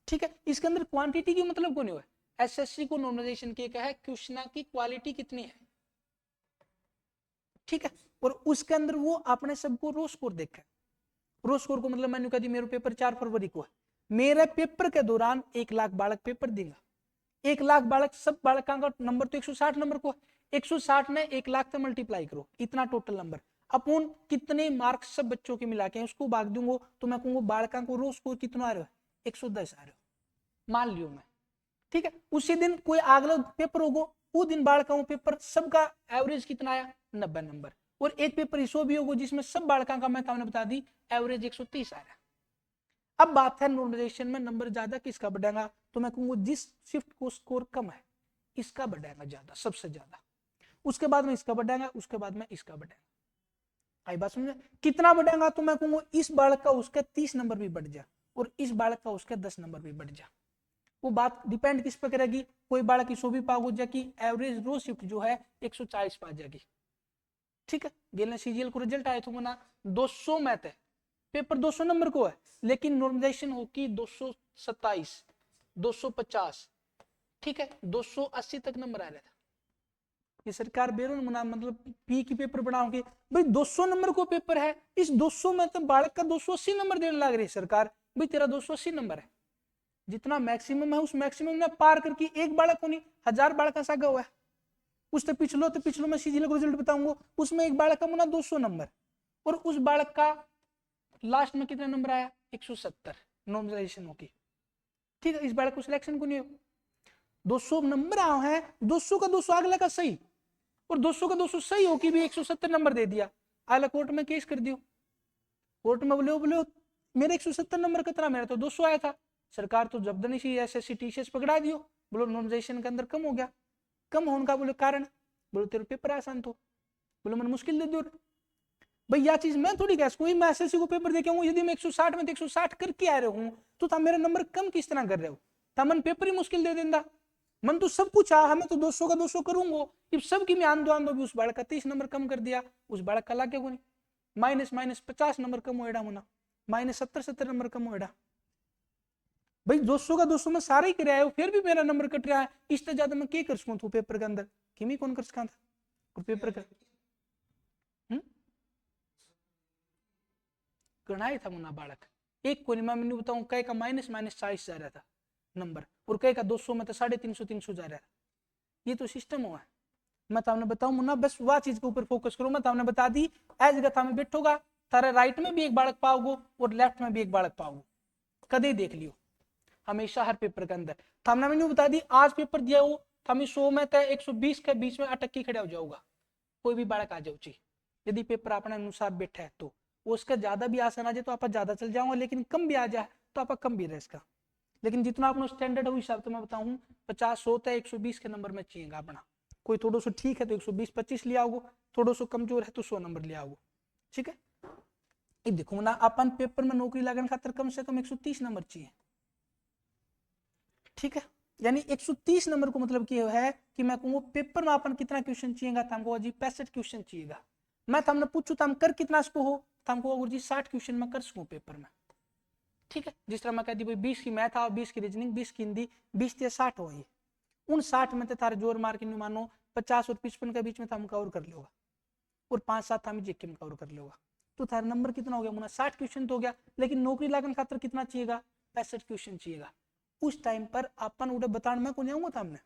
ठीक है। इसके अंदर क्वांटिटी की मतलब को नहीं हुआ है, एसएससी को नॉर्मलाइजेशन के क्या है, क्वेश्चन की क्वालिटी कितनी है, ठीक है। और उसके अंदर वो आपने सबको रो स्कोर देखा, रो स्कोर को मतलब मैंने कहा दी मेरे पेपर 4 फरवरी को है, मेरे पेपर के दौरान 1 लाख बालक पेपर देगा, 1 लाख बालक, सब बालकों का नंबर तो 160 नंबर को, 160 ने 1 लाख से मल्टीप्लाई करो, इतना टोटल नंबर, अपन कितने मार्क्स सब बच्चों के मिला के उसको भाग दूंगा तो मैं कहूंगा बालकों को रो स्कोर कितना आ रहा है, 110 आ रहा है, मान लियो मैं, ठीक है। उसी दिन कोई अगला पेपर होगा, वो दिन बालकों पेपर सबका एवरेज कितना आया, 90 नंबर, और एक पेपर इसो भी होगा जिसमें सब बालकों का मैं तुमने बता दी एवरेज 130 आ रहा है। अब बात है नॉर्मलाइजेशन में नंबर ज्यादा किसका बढ़ेगा, तो मैं कहूंगा जिस शिफ्ट को स्कोर कम है इसका बढ़ेगा ज्यादा, सबसे ज्यादा, उसके बाद में इसका बढ़ेगा, उसके बाद में इसका बढ़ेगा। आई बात समझे, कितना बढ़ेगा, तो मैं कहूंगा इस बालक का उसके 30 नंबर भी बढ़ जा और इस बालक का उसके 10 नंबर भी बढ़ जा। वो बात डिपेंड किस पे करेगी, कोई बालक 100 भी पाग हो जाएगी, एवरेज रो शिफ्ट जो है 140 पा जाएगी, ठीक है। गेल ने सीजीएल को रिजल्ट आया था ना 200 मैथ है, पेपर 200 नंबर को है, लेकिन नॉर्मलाइजेशन होगी 227 250, ठीक है, 280 तक नंबर आ रहा था। ये सरकार बेरोन मुना मतलब पी की पेपर बनाओगे भाई, 200 नंबर को पेपर है, इस 200 में तो बालक का 280 नंबर देने लग रही है सरकार, भाई तेरा 280 नंबर है, जितना मैक्सिमम है उस मैक्सिमम ने पार करके एक बालक को नहीं 1000 बालक का सागा हुआ है, उससे पिछलो मैं सीजीएल को रिजल्ट बताऊंगा, उसमें एक बालक का मुना 200 नंबर, और उस बालक का लास्ट में कितना नंबर आया 170 नॉर्मलाइजेशन होगी, ठीक है। इस बालक को सिलेक्शन को नहीं, 200 नंबर आए हैं, 200 का 200 अगला का सही, और 200 का 200 सही हो कि भी 170 नंबर दे दिया, आला कोर्ट में केस कर दियो, कोर्ट में बोले मेरे 170 नंबर कितना, मेरा तो 200 आया था, सरकार तो जब्त सी एसएससी टीसीएस पकड़ा दियो, बोलो नॉर्मलाइजेशन के अंदर कम हो गया, कम होने का बोले कारण, बोलो तेरे पेपर आसान तो, बोलो मैंने मुश्किल दे दो भाई, यह चीज मैं थोड़ी कह सकूं, मैं एसएससी को पेपर देके आऊं, यदि मैं 160 में 160 करके आ रहा हूं तो था मेरा नंबर कम किस तरह कर रहे हो, था मन पेपर ही मुश्किल दे देंदा, मन तो सब कुछ आ, हमें तो 200 का 200 करूंगा, इब सब की मैं आंदो भी उस बालक का 30 नंबर कम कर दिया, उस बालक का लागे को नहीं, माइनस माइनस 50 नंबर कम होएगा मुना, माइनस 70 नंबर कम होएगा भाई। 200 का 200 में सारा ही कराया हो, फिर भी मेरा नंबर कट रहा है। इससे ज्यादा मैं क्या कर सकूं पेपर के अंदर, किमी कौन कर सका था पेपर का। गणाया था मुना बालक एक कोने में, मैंने बताऊं कई का माइनस माइनस 40 जा रहा था नंबर, और कई का 200 में तो 350 जा रहा था। ये तो सिस्टम हुआ है। मैं तुमने बताऊं मुन्ना, बस वह चीज के ऊपर फोकस करो। मैं तुमने बता दी एज गथा में बैठोगा तारा राइट में भी एक बालक पाओगे और लेफ्ट में भी एक बालक पाओगे, कदे देख लियो हमेशा हर पेपर के अंदर। थामना मैंने बता दी आज पेपर दिया हो थमी 100 में तय 120 के बीच में अटक के खड़ा हो जाऊगा, कोई भी बालक आ जाओ चाहिए यदि पेपर अपने अनुसार बैठा है तो। उसका ज्यादा भी आसान आ जाए तो आप ज्यादा चल जाऊंगा, लेकिन कम भी आ जाए तो आप कम भी रहे इसका। लेकिन जितना अपना स्टैंडर्ड हो हिसाब से मैं बताऊं 50 100 तय 120 के नंबर में चाहिए अपना। कोई थोड़ा सा ठीक है तो 120 25 ले आओगे, थोड़ा सा कमजोर है तो 100 नंबर ले आओगे। ठीक है, ये देखो ना अपन पेपर में नौकरी लगने खातर कम से कम 130 नंबर चाहिए। ठीक है, यानी 130 नंबर को मतलब क्या है कि मैं कहूँ पेपर में अपन कितना क्वेश्चन चाहिएगा, तो हमको जी 65 क्वेश्चन चाहिएगा। मैं तुमने पूछू तो हम कर कितना इसको हो, तो हमको अगर जी 60 क्वेश्चन में कर सकूँ पेपर में। ठीक है, जिस तरह मैं कहती भाई 20 की मैथ आओ, 20 की रीजनिंग, 20 की हिंदी, 20 से 60 हो, ये उन 60 में तो तारे जोर मार के नहीं मानो 50 और 55 के बीच में हम कवर कर लोगा, और 5-7 हम जीके में कवर कर लोगा। तो तारा नंबर कितना हो गया मुना 60 क्वेश्चन तो हो गया, लेकिन नौकरी लागन खातर कितना चाहिएगा 65 क्वेश्चन चाहिएगा। उस टाइम पर अपन उड़े बताने में कौन आऊंगा था हमने,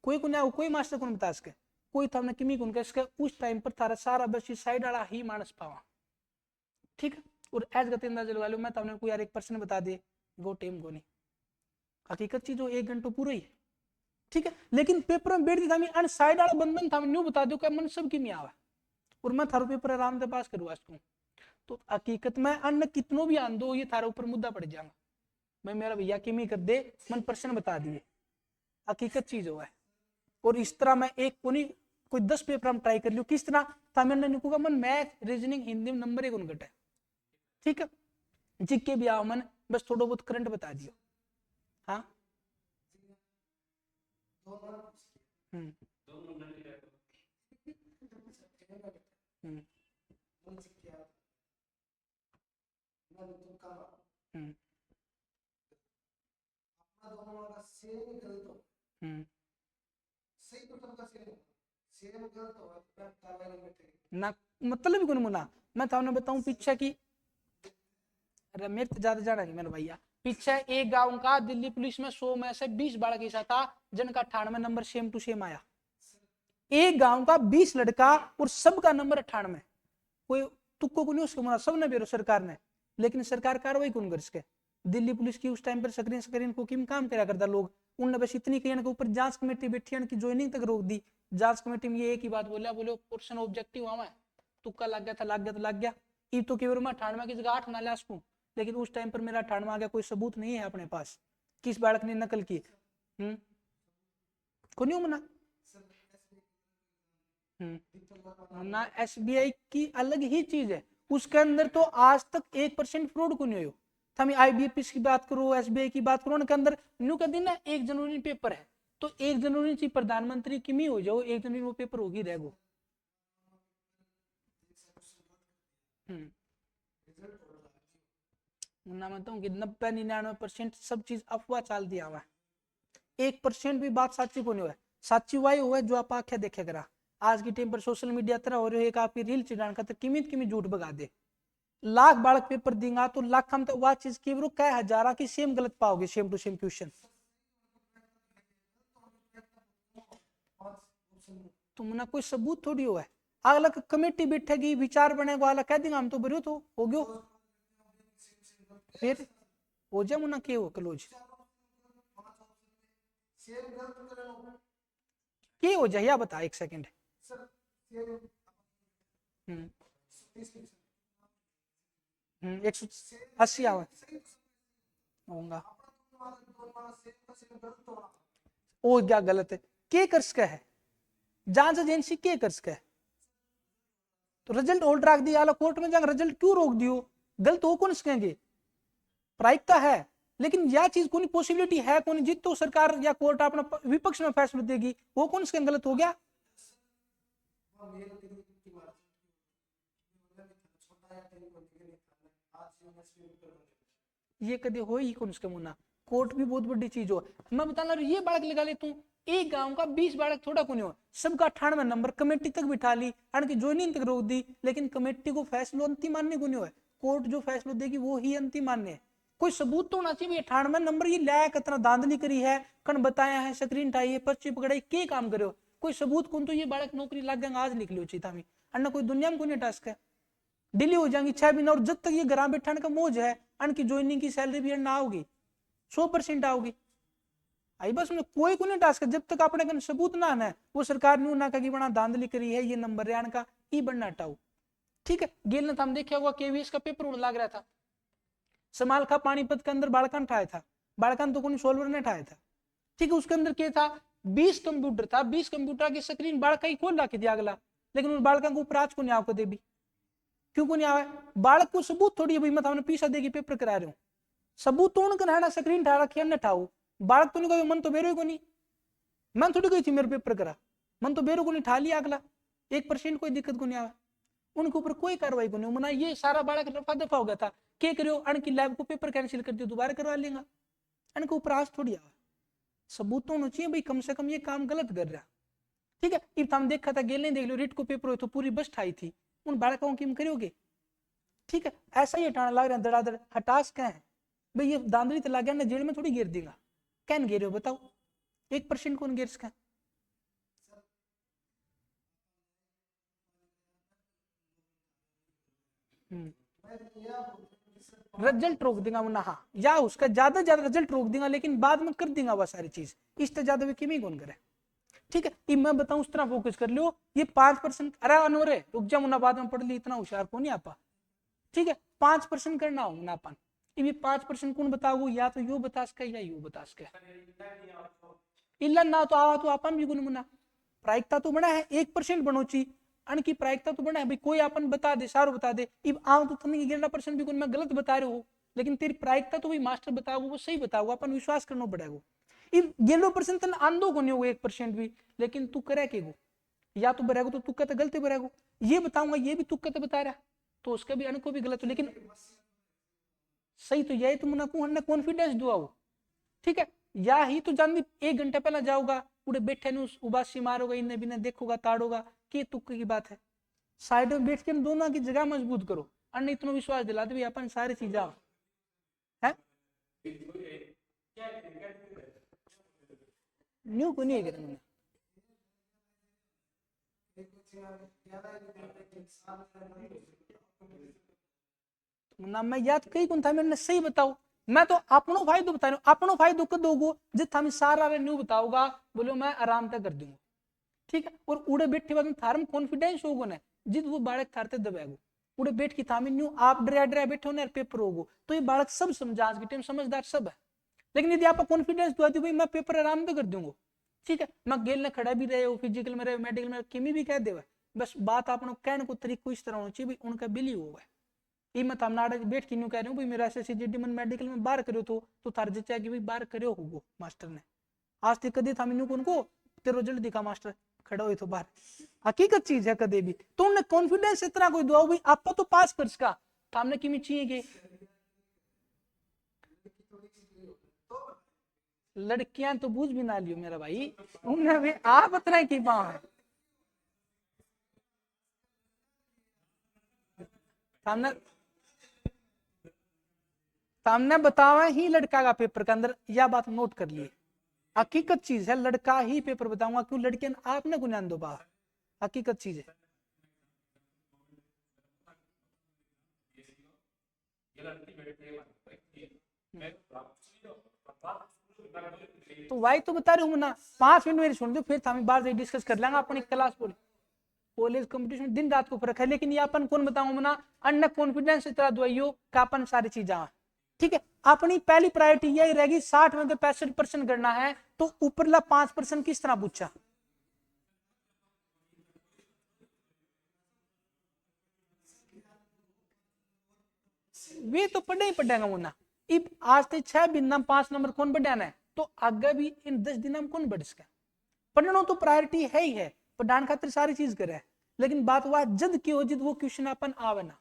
कोई को नहीं, कोई मास्टर को बता सके, कोई था हमने किमी कौन कह सके। उस टाइम पर तारा सारा बस साइड वाला ही मानस पावा। ठीक है, और एज गति अंदाजा लगा लो। मैं तुमने कोई यार एक पर्सन बता दे गो टेम गो नहीं, हकीकत चीज हो 1 घंटा पूरा ही है। ठीक है, लेकिन पेपर में बैठ दी था अन साइड वाला बंधन था न्यू बता दो क्या मन सब की नहीं आवा, और मैं थारो पेपर आराम से पास करवा सकूं। तो हकीकत में अन्न कितनों भी आन दो ये थारे ऊपर मुद्दा पड़ जाएगा। मैं मेरा भैया किमी कर दे मन पर्सन बता दिए, हकीकत चीज हुआ है। और इस तरह मैं एक कोई 10 पेपर हम ट्राई कर लियो किस तरह तमिलनाडु को मन मैथ रीजनिंग हिंदी में नंबर 1 घटे। ठीक है, जिक्के भी आओ मन बस थोड़ा बहुत करंट बता दियो। हाँ हम्म हम्म हम्म हम्म ना मतलब कौन मुना। मैं थाने बताऊं पीछे की, अरे मेरे तो ज्यादा जाना नहीं मेरे भैया। पीछे एक गांव का दिल्ली पुलिस में 100 में से 20 बालक ऐसा था जिनका 98 नंबर सेम टू सेम आया। एक गांव का 20 लड़का और सबका नंबर 98। कोई तुक्को को नहीं उसको मना, सब ने बेरो सरकार ने, लेकिन सरकार कार्रवाई कौन कर सके। दिल्ली पुलिस की उस टाइम पर स्क्रीन स्क्रीन को किम काम करा करता लोग, उनने बस इतनी कहने के ऊपर जांच कमेटी बैठी की ज्वाइनिंग तक रोक दी। जांच कमेटी में ये एक ही बात बोला, बोले पोर्शन ऑब्जेक्टिव हुआ है, तुक्का लग गया था, लग गया तो लग गया। ये तो केवल मैं 98 की जगह 8 ना ला सकूं, लेकिन उस टाइम पर मेरा 98 आ गया, कोई सबूत नहीं है अपने पास किस बालक ने नकल की। को नहीं मना ना। एसबीआई की अलग ही चीज है, उसके अंदर तो आज तक 1% फ्रॉड को नहीं हो। हम आईबीपीएस की बात करो, एसबीआई की बात करो, उनके अंदर न्यू कर दी ना 1 जनवरी पेपर है, तो 1 जनवरी से प्रधानमंत्री की मी हो जाओ 1 जनवरी वो पेपर होगी रहेगो। मैं मानता हूँ कि 90-99% सब चीज अफवाह चाल दिया हुआ है। 1% भी बात साची को नहीं हुआ। साची वही हुआ जो आप आंखें देखे करा। आज की टाइम पर सोशल मीडिया तरह हो रही है, एक आपकी रील चिड़ाने का किमित झूठ भगा दे। लाख बालक पेपर देगा तो लाख हम तो वह चीज की कई हजारा की सेम गलत पाओगे, सेम टू सेम क्वेश्चन। तो मुना कोई सबूत थोड़ी हुआ है। अगला कमेटी बैठेगी विचार बनेगा, अगला कह देगा हम तो बरो तो हो गयो, फिर हो जाए मुना के हो क्लोज के हो जाए या बता 1 सेकंड। 180 आवा होगा। ओ क्या गलत है, के कर सका है जांच एजेंसी के कर सका है। तो रिजल्ट होल्ड रख दिया कोर्ट में जाकर रिजल्ट क्यों रोक दियो, गलत हो कौन सकेंगे। प्रायिकता है, लेकिन यह चीज कौन पॉसिबिलिटी है कौन जीत तो सरकार या कोर्ट अपना विपक्ष में फैसला देगी, वो कौन सके गलत हो गया। ये कभी हो ही कौन उसके मुन्ना, कोर्ट भी बहुत बड़ी चीज हो। मैं बताना ये बालक लगा ले तू, एक गांव का 20 बालक थोड़ा कोनी हो, सबका 98 नंबर, कमेटी तक बिठा ली, अन ज्वाइनिंग तक रोक दी, लेकिन कमेटी को फैसलो अंतिम मानने को नहीं हो, कोर्ट जो फैसलो देगी वो ही अंतिम मान्य है। कोई सबूत तो होना चाहिए, 98 नंबर ये लाया, कितना धांधली करी है, कण बताया है, स्क्रीन टाई है, पर्ची पकड़ाई, के काम करो, कोई सबूत कौन, तो ये बालक नौकरी लग जाएगा आज लिख लो चीता में, अन्ना कोई दुनिया में कोई टास्क है, डिले हो जाएंगी 6 महीना, और जब तक ये घर बैठाने का मौज है, अनकी ज्वाइनिंग की सैलरी भी ना आओगी, 100% आओगी। आई बस में कोई को नहीं टास्क, जब तक अपने कन सबूत ना है, वो सरकार ने ना कहा कि बना धांधली करी है, ये नंबर रियान का ई बनना हटाओ। ठीक है, गेल ने हम देखा होगा केवीएस का पेपर उड़ लग रहा था, समाल का पानीपत के अंदर बालकन ठाया था, बालकन तो कोई सोल्वर ने ठाया था। ठीक है, उसके अंदर क्या था, 20 कंप्यूटर था, 20 कंप्यूटर की स्क्रीन बालका ही खोल रखी थी अगला, लेकिन उस बालका को प्राच को नहीं आओ दे भी, क्यों को नहीं आवे, बालक को सबूत थोड़ी है भाई, मैं हमने पीछा देगी पेपर करा रहा हूँ, सबूत तो उनका रहना, स्क्रीन ठा रखी है ठाऊ, बालक तो नहीं कहो, मन तो बेरो को नहीं, मन थोड़ी गई थी मेरे पेपर करा, मन तो बेरो को नहीं ठा लिया अगला, 1% कोई दिक्कत को नहीं आवे, उनके ऊपर कोई कार्रवाई को नहीं मना, ये सारा बालक रफा दफा हो गया था, क्या करो, अनकी लैब को पेपर कैंसिल कर दियो, दोबारा करवा लेगा, अनके ऊपर आज थोड़ी आवे, सबूत तो होना चाहिए भाई, कम से कम ये काम गलत कर रहा। ठीक है, इब हम देखा था गेल नहीं देख लो, रिट को पेपर हो तो पूरी बस ठाई थी, उन बालकों की करोगे। ठीक है, ऐसा ही हटाना लग रहा है धड़ाधड़, हटास क्या है भाई, ये दांदली तो लग गया ना, जेल में थोड़ी गिर देगा, कैन गिरे हो बताओ, 1% कौन गिर सका। रिजल्ट रोक देगा वरना, हाँ, या उसका ज्यादा रिजल्ट रोक देगा, लेकिन बाद में कर देगा वह सारी चीज, इससे ज्यादा वे किमी कौन करे। ठीक है, मैं बताऊं उस तरह फोकस कर लियो, ये 5%, अरे अनोरे रुक जा मुन्ना, बाद में पढ़ ली, इतना होशियार को नहीं आपा। ठीक है, 5% करना हो ना अपन, ये 5% कौन बताओ, या तो यू बता सके या यू बता सके, इल्ला ना तो आवा तो अपन भी गुन मुना, प्रायिकता तो बना है 1% बनो ची, अन की प्रायिकता तो बना है भाई, कोई अपन बता दे, सारो बता दे, इब आव तो तुमने 11% भी मैं गलत बता रहे हो, लेकिन तेरी प्रायिकता तो भाई मास्टर बताओ वो सही बताओ, अपन विश्वास करना पड़ेगा। इब 11% तन आंदो को नहीं होगा 1% भी, लेकिन तू करे के गो, या तो बरेगो तो तुक्का तो गलती बरेगो, ये बताऊंगा ये भी तुक्का तो बता रहा, तो उसका भी अनको भी गलत हो, लेकिन सही तो यही तुम ना कॉन्फिडेंस दुआओ। ठीक है, या ही तो जान दी 1 घंटा पहले जाओगा, पूरे बैठे ने उबासी मारोगा, इन्हें बिना देखोगा ताड़ोगा, कि तुक्के की बात है, साइड में बैठ के दोनों की जगह मजबूत करो, अन्य इतना विश्वास दिला दे अपन सारी चीजें है, न्यू को नहीं है ना, मैं याद कई कौन था, मैंने सही बताओ, मैं तो अपनो फायदो बता रहा हूँ, अपनो फायदो कद दोगो जित हमें सारा न्यू बताओगा, बोलो मैं आराम तक कर दूंगा। ठीक है, और उड़े बैठे बाद थारम कॉन्फिडेंस होगो ना, जित वो बालक थारते दबेगो, उड़े बैठ की थामी न्यू आप डरा डरा बैठे हो ना पेपर होगो, तो ये बालक सब समझा के टाइम समझदार सब है, लेकिन यदि आप कॉन्फिडेंस दुआ भाई मैं पेपर आराम तो कर दूंगा, ठीक है, मैं गेल ने खड़ा भी रहे हो, फिजिकल में रहे, मेडिकल में किमी भी कह दे, बस बात आपने कहने को तरीको इस तरह होना चाहिए भाई उनका बिली हुआ है, ये मत हम नाटक बैठ के न्यू कह रहे हो भाई मेरा एसएससी मन मेडिकल में बाहर करो, तो थार जचा कि भाई बाहर करो होगो मास्टर ने, आज तक कदी था न्यू उनको तेरे रिजल्ट दिखा मास्टर खड़ा हुई तो बाहर, हकीकत चीज है कदे भी, तो उन्हें कॉन्फिडेंस इतना कोई दुआ भाई आप तो पास कर सका, तो हमने किमी चाहिए कि लड़कियां तो बूझ भी ना लियो मेरा भाई, उन्हें भी आप इतना की पाओ है, सामने सामने बतावा ही लड़का का पेपर के अंदर, यह बात नोट कर लिए, हकीकत चीज है, लड़का ही पेपर बताऊंगा, क्यों लड़कियां आपने गुनान दो बा, हकीकत चीज है। तो वही तो बता रही हूँ ना, 5 मिनट मेरी सुन दो, फिर हम बाहर से डिस्कस कर लेंगे अपनी क्लास बोले, कॉलेज कंपटीशन दिन रात को फर्क है, लेकिन ये अपन कौन बताऊंगा ना, अन्य कॉन्फिडेंस इतना दवाइयो का अपन सारी चीजें, ठीक है, अपनी पहली प्रायोरिटी यही रहेगी 60 में 65% करना है, तो ऊपरला 5% किस तरह पूछा, वे तो पढ़े ही पढ़ेगा मुन्ना, इब आज तक 6 बिंदा 5 नंबर कौन बढ़ाना है, तो आगे भी इन 10 दिन में कौन बढ़ सके, पढ़ना तो प्रायोरिटी है ही है, पढ़ाने खातिर सारी चीज करे, लेकिन बात वह जद की हो जिद वो क्वेश्चन अपन आवे ना,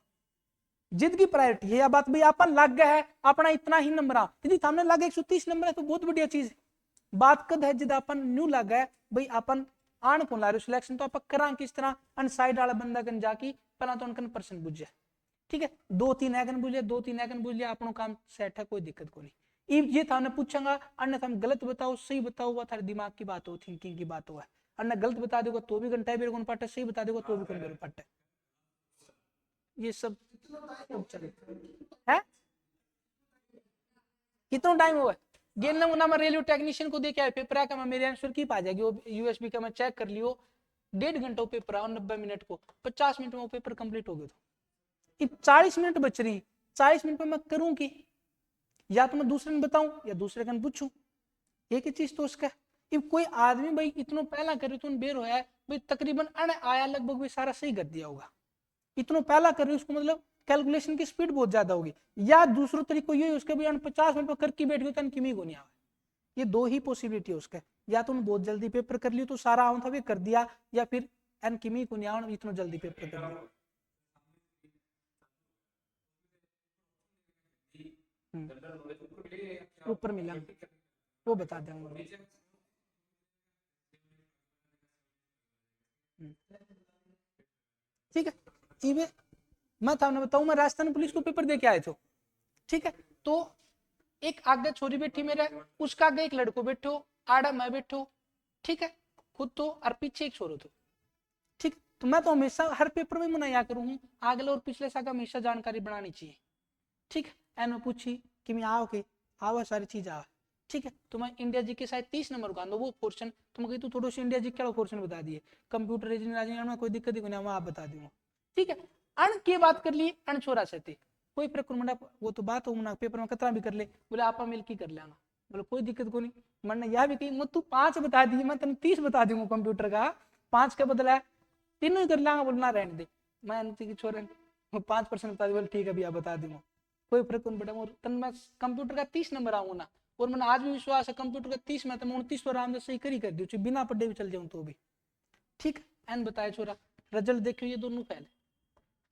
जिद की प्रायोरिटी है या बात भाई अपन लग गया है अपना इतना ही नंबर आ, यदि सामने लगा 130 नंबर है तो बहुत बढ़िया चीज है। बात कद है जिद अपन न्यू लग गया भाई अपन आन को ला रहे सिलेक्शन तो आप करा किस तरह अनसाइड वाला बंदा कन जाके पहला तो उनकन परसेंट बुझ जाए, ठीक है 2-3 एकन बुझे 2-3 एकन बुझ लिया अपनों काम सेट है, कोई दिक्कत को नहीं। ये था पूछेगा अन्य हम गलत बताओ सही बताओ हुआ थारे दिमाग की बात हो थिंकिंग की बात हुआ, अन्य गलत बता देगा तो भी घंटा बेर कौन पट है, सही बता देगा तो भी कौन बेर पट है, ये सब चले है। कितना टाइम हुआ गेल नमूना में रेलवे टेक्नीशियन को देखे आए पेपर आकर मेरे आंसर की पा जाएगी वो यूएसबी का मैं चेक कर लियो 1.5 घंटा पेपर आओ 90 मिनट को 50 मिनट में वो पेपर कंप्लीट हो गया, तो 40 मिनट बच रही 40 मिनट में मैं करूं कि या तो मैं दूसरे ने बताऊं या दूसरे का पूछूं, एक ही चीज तो उसका if कोई आदमी भाई इतना पहला करे तो बेर होया है भाई तकरीबन अण आया लगभग भी सारा सही कर दिया होगा, इतना पहला कर रही उसको मतलब कैलकुलेशन की स्पीड बहुत ज्यादा होगी, या दूसरा तरीका ये उसके भी 50 मिनट पर करके बैठ गए तो किमी को नहीं आवे, ये दो ही पॉसिबिलिटी है उसका, या तो बहुत जल्दी पेपर कर लियो तो सारा आउं था भी कर दिया या फिर एन किमी को नहीं आवे इतना जल्दी पेपर कर दिया। ऊपर मिला वो बता देंगे। ठीक है इवे मैं था बताऊं मैं राजस्थान पुलिस को पेपर दे के आए थे, ठीक है तो एक आगे छोरी बैठी मेरे उसका आगे एक लड़को बैठो आड़ा मैं बैठो, ठीक है खुद तो और पीछे एक छोरो तो, ठीक तो मैं तो हमेशा हर पेपर में मनाया करूँ हूँ अगले और पिछले साल का हमेशा जानकारी बनानी चाहिए, ठीक है एन पूछी कि मैं आओ के आवा सारी चीज आवा, ठीक है तो मैं इंडिया जी के शायद 30 नंबर का वो पोर्शन तो मैं तू थोड़ा सा इंडिया जी का पोर्शन बता दिए कंप्यूटर इंजीनियर में कोई दिक्कत ही नहीं आप बता दूंगा, ठीक है अण की बात कर लिए अण छोरा से कोई प्रक्रिया वो तो बात हो मना पेपर में कतरा भी कर ले बोले आप मिल की कर लेना बोले कोई दिक्कत को नहीं, मैंने यह भी कही तू 5 बता दी मैं तेन 30 बता दूंगा कंप्यूटर का 5 का बदला है तीनों ही कर लेंगे बोलना रहने दे मैं छोरे 5% बता दी बोले ठीक है भैया बता दूंगा कोई फर्क नहीं पड़ा तन मैं कंप्यूटर का 30 नंबर आऊंगा ना और मैंने आज भी विश्वास है कंप्यूटर का 30 में तो मैं 29 तो आराम से सही कर दी बिना पढ़े भी चल जाऊं तो भी, ठीक है एन बताया छोरा रिजल्ट देखियो ये दोनों फैल,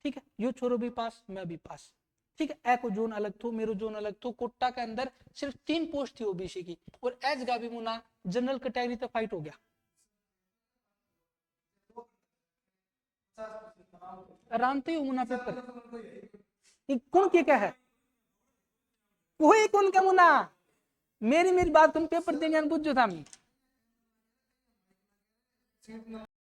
ठीक है यो छोरो भी पास मैं भी पास, ठीक है ए को जोन अलग थो मेरो जोन अलग थो कोटा के अंदर सिर्फ 3 पोस्ट थी ओबीसी की और एज का भी मुना जनरल कैटेगरी तक फाइट हो गया, आराम से मुना पेपर कौन क्या है कोई कौन का मुना मेरी बात तुम पेपर देने बुझ जो था